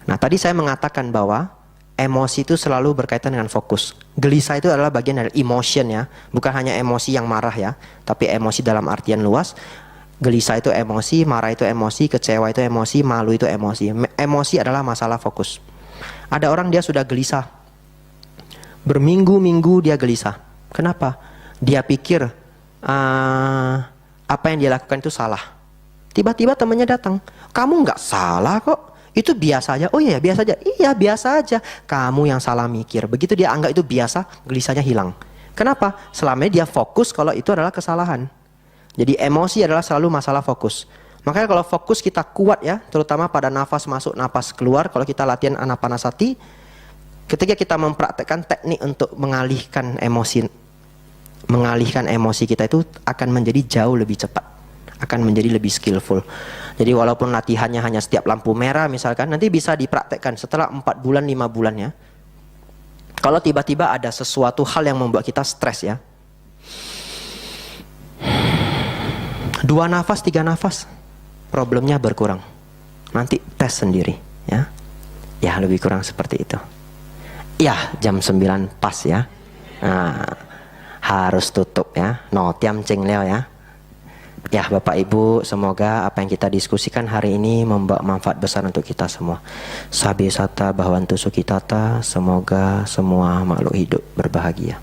Nah tadi saya mengatakan bahwa emosi itu selalu berkaitan dengan fokus. Gelisah itu adalah bagian dari emotion ya, bukan hanya emosi yang marah ya, tapi emosi dalam artian luas. Gelisah itu emosi, marah itu emosi, kecewa itu emosi, malu itu emosi. Emosi adalah masalah fokus. Ada orang dia sudah gelisah, berminggu-minggu dia gelisah. Kenapa? Dia pikir apa yang dia lakukan itu salah. Tiba-tiba temannya datang, kamu nggak salah kok, itu biasa aja. Oh iya biasa aja. Iya biasa aja. Kamu yang salah mikir. Begitu dia anggap itu biasa, gelisahnya hilang. Kenapa? Selama ini dia fokus kalau itu adalah kesalahan. Jadi emosi adalah selalu masalah fokus. Makanya kalau fokus kita kuat ya, terutama pada nafas masuk, nafas keluar. Kalau kita latihan anapanasati, ketika kita mempraktekkan teknik untuk mengalihkan emosi kita itu akan menjadi jauh lebih cepat, akan menjadi lebih skillful. Jadi walaupun latihannya hanya setiap lampu merah misalkan, nanti bisa dipraktekkan setelah 4 bulan 5 bulan ya. Kalau tiba-tiba ada sesuatu hal yang membuat kita stres ya, 2 nafas 3 nafas problemnya berkurang. Nanti tes sendiri ya. Ya lebih kurang seperti itu. Ya jam 9 pas ya. Nah, harus tutup ya. No tiam ceng leo ya. Ya Bapak Ibu, semoga apa yang kita diskusikan hari ini membawa manfaat besar untuk kita semua. Sabi sata bahwantu sukitata, semoga semua makhluk hidup berbahagia.